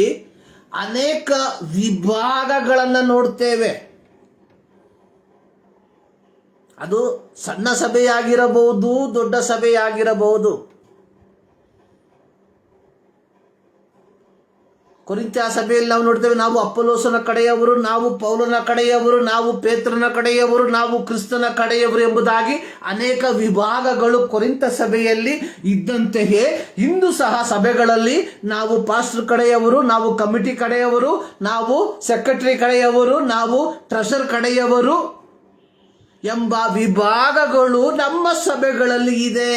ಅನೇಕ ವಿಭಾಗಗಳನ್ನು ನೋಡ್ತೇವೆ. ಅದು ಸಣ್ಣ ಸಭೆಯಾಗಿರಬಹುದು, ದೊಡ್ಡ ಸಭೆಯಾಗಿರಬಹುದು. ಕೊರಿಂಥ ಸಭೆಯಲ್ಲಿ ನಾವು ನೋಡ್ತೇವೆ, ನಾವು ಅಪೊಲ್ಲೋಸನ ಕಡೆಯವರು, ನಾವು ಪೌಲನ ಕಡೆಯವರು, ನಾವು ಪೇತ್ರನ ಕಡೆಯವರು, ನಾವು ಕ್ರಿಸ್ತನ ಕಡೆಯವರು ಎಂಬುದಾಗಿ ಅನೇಕ ವಿಭಾಗಗಳು ಕೊರಿಂಥ ಸಭೆಯಲ್ಲಿ ಇದ್ದಂತೆಯೇ ಇಂದು ಸಹ ಸಭೆಗಳಲ್ಲಿ ನಾವು ಪಾಸ್ಟರ್ ಕಡೆಯವರು, ನಾವು ಕಮಿಟಿ ಕಡೆಯವರು, ನಾವು ಸೆಕ್ರೆಟರಿ ಕಡೆಯವರು, ನಾವು ಟ್ರೆಷರ್ ಕಡೆಯವರು ಎಂಬ ವಿಭಾಗಗಳು ನಮ್ಮ ಸಭೆಗಳಲ್ಲಿ ಇದೆ.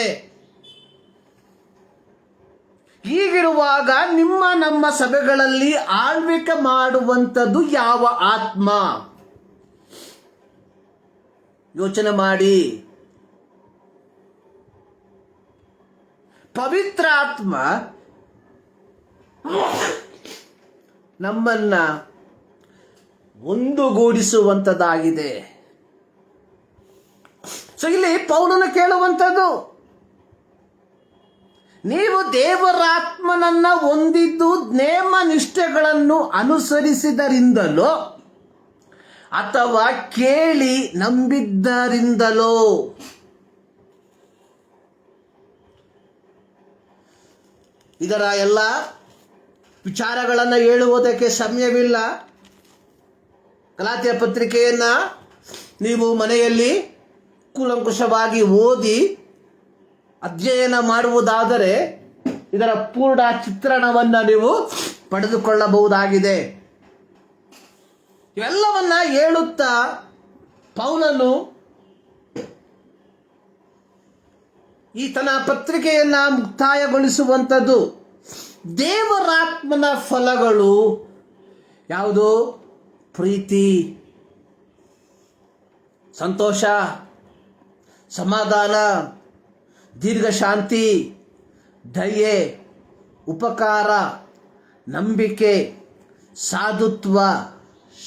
ಹೀಗಿರುವಾಗ ನಮ್ಮ ಸಭೆಗಳಲ್ಲಿ ಆಳ್ವಿಕೆ ಮಾಡುವಂಥದ್ದು ಯಾವ ಆತ್ಮ? ಯೋಚನೆ ಮಾಡಿ. ಪವಿತ್ರ ಆತ್ಮ ನಮ್ಮನ್ನ ಒಂದುಗೂಡಿಸುವಂಥದ್ದಾಗಿದೆ. ಸೊ ಇಲ್ಲಿ ಪೌಲನು ಕೇಳುವಂಥದ್ದು, ನೀವು ದೇವರಾತ್ಮನನ್ನ ಹೊಂದಿದ್ದು ನೇಮ ನಿಷ್ಠೆಗಳನ್ನು ಅನುಸರಿಸಿದರಿಂದಲೋ ಅಥವಾ ಕೇಳಿ ನಂಬಿದ್ದರಿಂದಲೋ. ಇದರ ಎಲ್ಲ ವಿಚಾರಗಳನ್ನು ಹೇಳುವುದಕ್ಕೆ ಸಮಯವಿಲ್ಲ. ಗಲಾತ್ಯ ಪತ್ರಿಕೆಯನ್ನ ನೀವು ಮನೆಯಲ್ಲಿ ಕೂಲಂಕುಷವಾಗಿ ಓದಿ ಅಧ್ಯಯನ ಮಾಡುವುದಾದರೆ ಇದರ ಪೂರ್ಣ ಚಿತ್ರಣವನ್ನು ನೀವು ಪಡೆದುಕೊಳ್ಳಬಹುದಾಗಿದೆ. ಇವೆಲ್ಲವನ್ನ ಹೇಳುತ್ತಾ ಪೌಲನು ಈ ತನ್ನ ಪತ್ರಿಕೆಯನ್ನ ಮುಕ್ತಾಯಗೊಳಿಸುವಂಥದ್ದು ದೇವರಾತ್ಮನ ಫಲಗಳು ಯಾವುದು? ಪ್ರೀತಿ, ಸಂತೋಷ, ಸಮಾಧಾನ, ದೀರ್ಘಶಾಂತಿ, ದಯೆ, ಉಪಕಾರ, ನಂಬಿಕೆ, ಸಾಧುತ್ವ,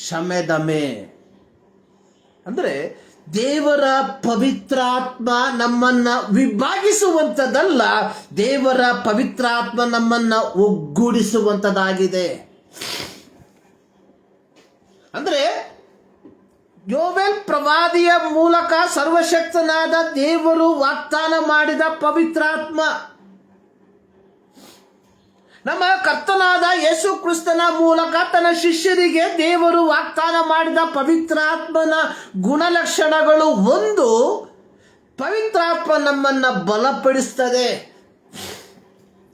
ಶಮೆದಮೆ. ಅಂದರೆ ದೇವರ ಪವಿತ್ರಾತ್ಮ ನಮ್ಮನ್ನ ವಿಭಾಗಿಸುವಂಥದ್ದಲ್ಲ, ದೇವರ ಪವಿತ್ರಾತ್ಮ ನಮ್ಮನ್ನ ಒಗ್ಗೂಡಿಸುವಂಥದ್ದಾಗಿದೆ. ಅಂದರೆ ಯೋವೇಲ್ ಪ್ರವಾದಿಯ ಮೂಲಕ ಸರ್ವಶಕ್ತನಾದ ದೇವರು ವಾಗ್ದಾನ ಮಾಡಿದ ಪವಿತ್ರಾತ್ಮ ನಮ್ಮ ಕರ್ತನಾದ ಯೇಸು ಕ್ರಿಸ್ತನ ಮೂಲಕ ತನ್ನ ಶಿಷ್ಯರಿಗೆ ದೇವರು ವಾಗ್ದಾನ ಮಾಡಿದ ಪವಿತ್ರಾತ್ಮನ ಗುಣಲಕ್ಷಣಗಳು. ಒಂದು, ಪವಿತ್ರಾತ್ಮ ನಮ್ಮನ್ನ ಬಲಪಡಿಸ್ತದೆ.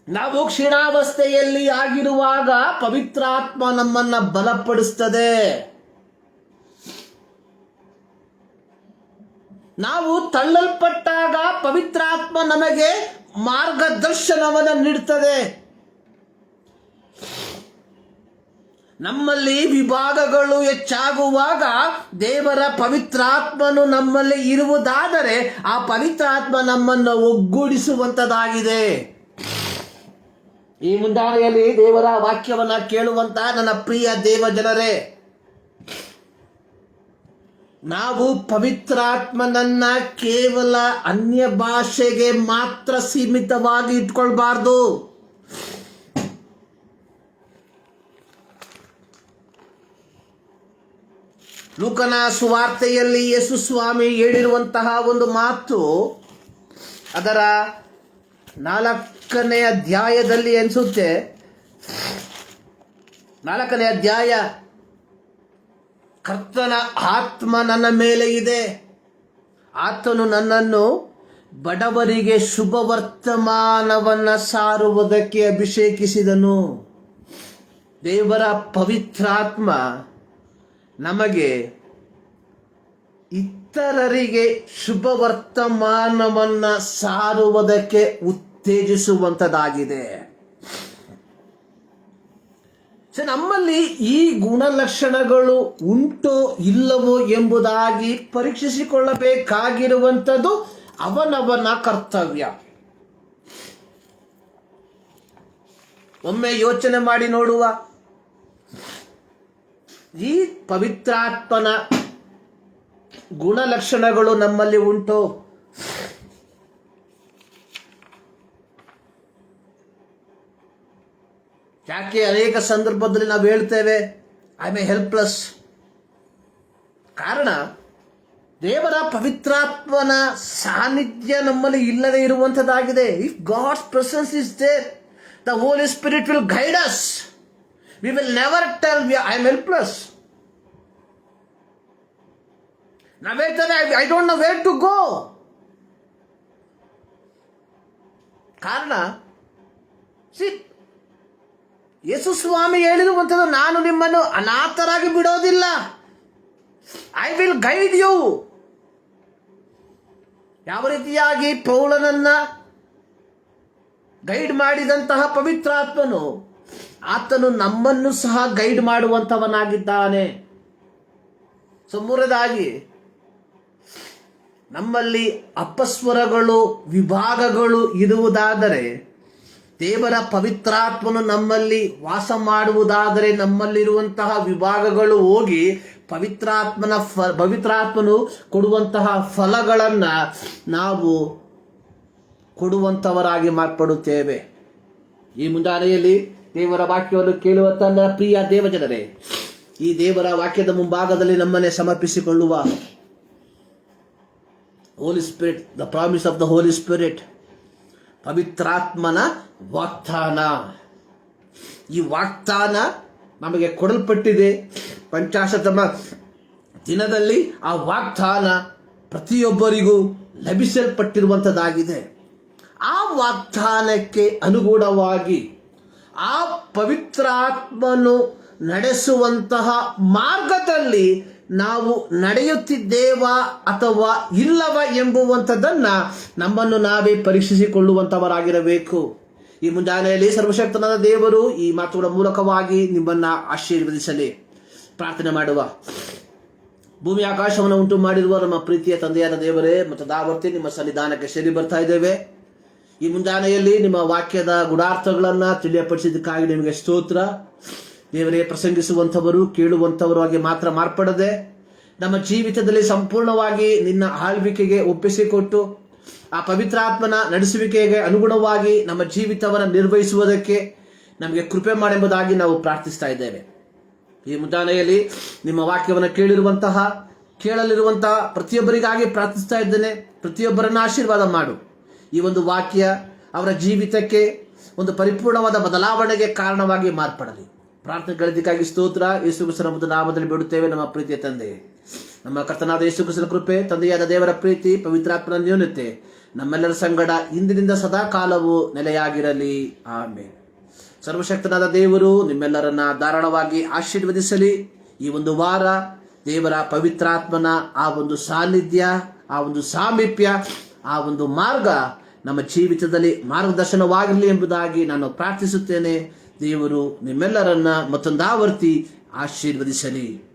ನಾವು ಕ್ಷೀಣಾವಸ್ಥೆಯಲ್ಲಿ ಆಗಿರುವಾಗ ಪವಿತ್ರಾತ್ಮ ನಮ್ಮನ್ನ ಬಲಪಡಿಸ್ತದೆ. ನಾವು ತಳ್ಳಲ್ಪಟ್ಟಾಗ ಪವಿತ್ರಾತ್ಮ ನಮಗೆ ಮಾರ್ಗದರ್ಶನವನ್ನು ನೀಡುತ್ತದೆ. ನಮ್ಮಲ್ಲಿ ವಿಭಾಗಗಳು ಹೆಚ್ಚಾಗುವಾಗ ದೇವರ ಪವಿತ್ರಾತ್ಮನು ನಮ್ಮಲ್ಲಿ ಇರುವುದಾದರೆ ಆ ಪವಿತ್ರಾತ್ಮ ನಮ್ಮನ್ನು ಒಗ್ಗೂಡಿಸುವಂಥದ್ದಾಗಿದೆ. ಈ ಮುಂದಾನೆಯಲ್ಲಿ ದೇವರ ವಾಕ್ಯವನ್ನ ಕೇಳುವಂತ ನನ್ನ ಪ್ರಿಯ ದೇವ ಜನರೇ, ನಾವು ಪವಿತ್ರಾತ್ಮನನ್ನ ಕೇವಲ ಅನ್ಯ ಭಾಷೆಗೆ ಮಾತ್ರ ಸೀಮಿತವಾಗಿ ಇಟ್ಕೊಳ್ಬಾರ್ದು. ಲೂಕನ ಸುವಾರ್ತೆಯಲ್ಲಿ ಯೇಸು ಸ್ವಾಮಿ ಹೇಳಿರುವಂತಹ ಒಂದು ಮಾತು, ಅದರ 4ನೇ ಅಧ್ಯಾಯದಲ್ಲಿ ಅನಿಸುತ್ತೆ, 4ನೇ ಅಧ್ಯಾಯ, ಕರ್ತನ ಆತ್ಮ ನನ್ನ ಮೇಲೆ ಇದೆ, ಆತನು ನನ್ನನ್ನು ಬಡವರಿಗೆ ಶುಭ ವರ್ತಮಾನವನ್ನ ಸಾರುವುದಕ್ಕೆ ಅಭಿಷೇಕಿಸಿದನು. ದೇವರ ಪವಿತ್ರಾತ್ಮ ನಮಗೆ ಇತರರಿಗೆ ಶುಭ ವರ್ತಮಾನವನ್ನ ಸಾರುವುದಕ್ಕೆ ಉತ್ತೇಜಿಸುವಂಥದ್ದಾಗಿದೆ. ನಮ್ಮಲ್ಲಿ ಈ ಗುಣಲಕ್ಷಣಗಳು ಉಂಟೋ ಇಲ್ಲವೋ ಎಂಬುದಾಗಿ ಪರೀಕ್ಷಿಸಿಕೊಳ್ಳಬೇಕಾಗಿರುವಂಥದ್ದು ಅವನವನ ಕರ್ತವ್ಯ. ಒಮ್ಮೆ ಯೋಚನೆ ಮಾಡಿ ನೋಡುವ, ಈ ಪವಿತ್ರಾತ್ಮನ ಗುಣಲಕ್ಷಣಗಳು ನಮ್ಮಲ್ಲಿ ಉಂಟೋ? ಯಾಕೆ ಅನೇಕ ಸಂದರ್ಭದಲ್ಲಿ ನಾವು ಹೇಳ್ತೇವೆ ಐ ಆಮ್ ಎ ಹೆಲ್ಪ್ಲೆಸ್? ಕಾರಣ ದೇವರ ಪವಿತ್ರಾತ್ಮನ ಸಾನ್ನಿಧ್ಯ ನಮ್ಮಲ್ಲಿ ಇಲ್ಲದೆ ಇರುವಂಥದ್ದಾಗಿದೆ. If God's presence is there, the Holy Spirit will guide us. We will never tell I am helpless. I don't know where to go. ಕಾರಣ ಯೇಸು ಸ್ವಾಮಿ ಹೇಳಿರುವಂಥದ್ದು, ನಾನು ನಿಮ್ಮನ್ನು ಅನಾಥರಾಗಿ ಬಿಡೋದಿಲ್ಲ, ಐ ವಿಲ್ ಗೈಡ್ ಯು. ಯಾವ ರೀತಿಯಾಗಿ ಪೌಲನನ್ನ ಗೈಡ್ ಮಾಡಿದಂತಹ ಪವಿತ್ರಾತ್ಮನು ಆತನು ನಮ್ಮನ್ನು ಸಹ ಗೈಡ್ ಮಾಡುವಂಥವನಾಗಿದ್ದಾನೆ. ಮೂರನೇದಾಗಿ, ನಮ್ಮಲ್ಲಿ ಅಪಸ್ವರಗಳು ವಿಭಾಗಗಳು ಇರುವುದಾದರೆ ದೇವರ ಪವಿತ್ರಾತ್ಮನು ನಮ್ಮಲ್ಲಿ ವಾಸ ಮಾಡುವುದಾದರೆ ನಮ್ಮಲ್ಲಿರುವಂತಹ ವಿಭಾಗಗಳು ಹೋಗಿ ಪವಿತ್ರಾತ್ಮನು ಕೊಡುವಂತಹ ಫಲಗಳನ್ನು ನಾವು ಕೊಡುವಂಥವರಾಗಿ ಮಾರ್ಪಡುತ್ತೇವೆ. ಈ ಮುಂಜಾನೆಯಲ್ಲಿ ದೇವರ ವಾಕ್ಯವನ್ನು ಕೇಳುವ ತನ್ನ ಪ್ರಿಯ ದೇವಜನರೇ, ಈ ದೇವರ ವಾಕ್ಯದ ಮುಂಭಾಗದಲ್ಲಿ ನಮ್ಮನ್ನೇ ಸಮರ್ಪಿಸಿಕೊಳ್ಳುವ. Holy Spirit, the promise of the Holy Spirit, ಪವಿತ್ರಾತ್ಮನ ವಾಗ್ದಾನ. ಈ ವಾಗ್ದಾನ ನಮಗೆ ಕೊಡಲ್ಪಟ್ಟಿದೆ. ಪಂಚಾಶತಮ ದಿನದಲ್ಲಿ ಆ ವಾಗ್ದಾನ ಪ್ರತಿಯೊಬ್ಬರಿಗೂ ಲಭಿಸಲ್ಪಟ್ಟಿರುವಂಥದ್ದಾಗಿದೆ. ಆ ವಾಗ್ದಾನಕ್ಕೆ ಅನುಗುಣವಾಗಿ ಆ ಪವಿತ್ರಾತ್ಮನು ನಡೆಸುವಂತಹ ಮಾರ್ಗದಲ್ಲಿ ನಾವು ನಡೆಯುತ್ತಿದ್ದೇವಾ ಅಥವಾ ಇಲ್ಲವ ಎಂಬುವಂಥದ್ದನ್ನು ನಮ್ಮನ್ನು ನಾವೇ ಪರೀಕ್ಷಿಸಿಕೊಳ್ಳುವಂಥವರಾಗಿರಬೇಕು. ಈ ಮುಂಜಾನೆಯಲ್ಲಿ ಸರ್ವಶಕ್ತನಾದ ದೇವರು ಈ ಮಾತುಗಳ ಮೂಲಕವಾಗಿ ನಿಮ್ಮನ್ನು ಆಶೀರ್ವದಿಸಲಿ. ಪ್ರಾರ್ಥನೆ ಮಾಡುವ. ಭೂಮಿ ಆಕಾಶವನ್ನು ಉಂಟು ಮಾಡಿರುವ ನಮ್ಮ ಪ್ರೀತಿಯ ತಂದೆಯಾದ ದೇವರೇ, ಮತ್ತು ದಾವರ್ತಿ ನಿಮ್ಮ ಸನ್ನಿಧಾನಕ್ಕೆ ಸೇರಿ ಬರ್ತಾ ಇದ್ದೇವೆ. ಈ ಮುಂಜಾನೆಯಲ್ಲಿ ನಿಮ್ಮ ವಾಕ್ಯದ ಗುಣಾರ್ಥಗಳನ್ನು ತಿಳಿಯಪಡಿಸಿದ್ದಕ್ಕಾಗಿ ನಿಮಗೆ ಸ್ತೋತ್ರ. ದೇವರೇ, ಪ್ರಸಂಗಿಸುವಂಥವರು ಕೇಳುವಂಥವರು ಆಗಿ ಮಾತ್ರ ಮಾರ್ಪಡದೆ ನಮ್ಮ ಜೀವಿತದಲ್ಲಿ ಸಂಪೂರ್ಣವಾಗಿ ನಿನ್ನ ಆಳ್ವಿಕೆಗೆ ಒಪ್ಪಿಸಿಕೊಟ್ಟು ಆ ಪವಿತ್ರಾತ್ಮನ ನಡೆಸುವಿಕೆಗೆ ಅನುಗುಣವಾಗಿ ನಮ್ಮ ಜೀವಿತವನ್ನು ನಿರ್ವಹಿಸುವುದಕ್ಕೆ ನಮಗೆ ಕೃಪೆ ಮಾಡೆಂಬುದಾಗಿ ನಾವು ಪ್ರಾರ್ಥಿಸ್ತಾ ಇದ್ದೇವೆ. ಈ ಮುಂಜಾನೆಯಲ್ಲಿ ನಿಮ್ಮ ವಾಕ್ಯವನ್ನು ಕೇಳಲಿರುವಂತಹ ಪ್ರತಿಯೊಬ್ಬರಿಗಾಗಿ ಪ್ರಾರ್ಥಿಸ್ತಾ ಇದ್ದೇನೆ. ಪ್ರತಿಯೊಬ್ಬರನ್ನು ಆಶೀರ್ವಾದ ಮಾಡು. ಈ ಒಂದು ವಾಕ್ಯ ಅವರ ಜೀವಿತಕ್ಕೆ ಒಂದು ಪರಿಪೂರ್ಣವಾದ ಬದಲಾವಣೆಗೆ ಕಾರಣವಾಗಿ ಮಾರ್ಪಡಲಿ. ಪ್ರಾರ್ಥನೆಗಳಿದ್ದಕ್ಕಾಗಿ ಸ್ತೋತ್ರ. ಯೇಸು ಕ್ರಿಸ್ತನ ನಾಮದಲ್ಲಿ ಬೇಡುತ್ತೇವೆ ನಮ್ಮ ಪ್ರೀತಿಯ ತಂದೆ. ನಮ್ಮ ಕರ್ತನಾದ ಯೇಸು ಕ್ರಿಸ್ತನ ಕೃಪೆ, ತಂದೆಯಾದ ದೇವರ ಪ್ರೀತಿ, ಪವಿತ್ರಾತ್ಮನ ನ್ಯೂನತೆ ನಮ್ಮೆಲ್ಲರ ಸಂಗಡ ಇಂದಿನಿಂದ ಸದಾ ಕಾಲವು ನೆಲೆಯಾಗಿರಲಿ. ಆಮೆನ್. ಸರ್ವಶಕ್ತನಾದ ದೇವರು ನಿಮ್ಮೆಲ್ಲರನ್ನ ಧಾರಾಳವಾಗಿ ಆಶೀರ್ವದಿಸಲಿ. ಈ ಒಂದು ವಾರ ದೇವರ ಪವಿತ್ರಾತ್ಮನ ಆ ಒಂದು ಸಾನ್ನಿಧ್ಯ, ಆ ಒಂದು ಸಾಮೀಪ್ಯ, ಆ ಒಂದು ಮಾರ್ಗ ನಮ್ಮ ಜೀವಿತದಲ್ಲಿ ಮಾರ್ಗದರ್ಶನವಾಗಿರಲಿ ಎಂಬುದಾಗಿ ನಾನು ಪ್ರಾರ್ಥಿಸುತ್ತೇನೆ. ದೇವರು ನಿಮ್ಮೆಲ್ಲರನ್ನ ಮತ್ತೊಂದಾವರ್ತಿ ಆಶೀರ್ವದಿಸಲಿ.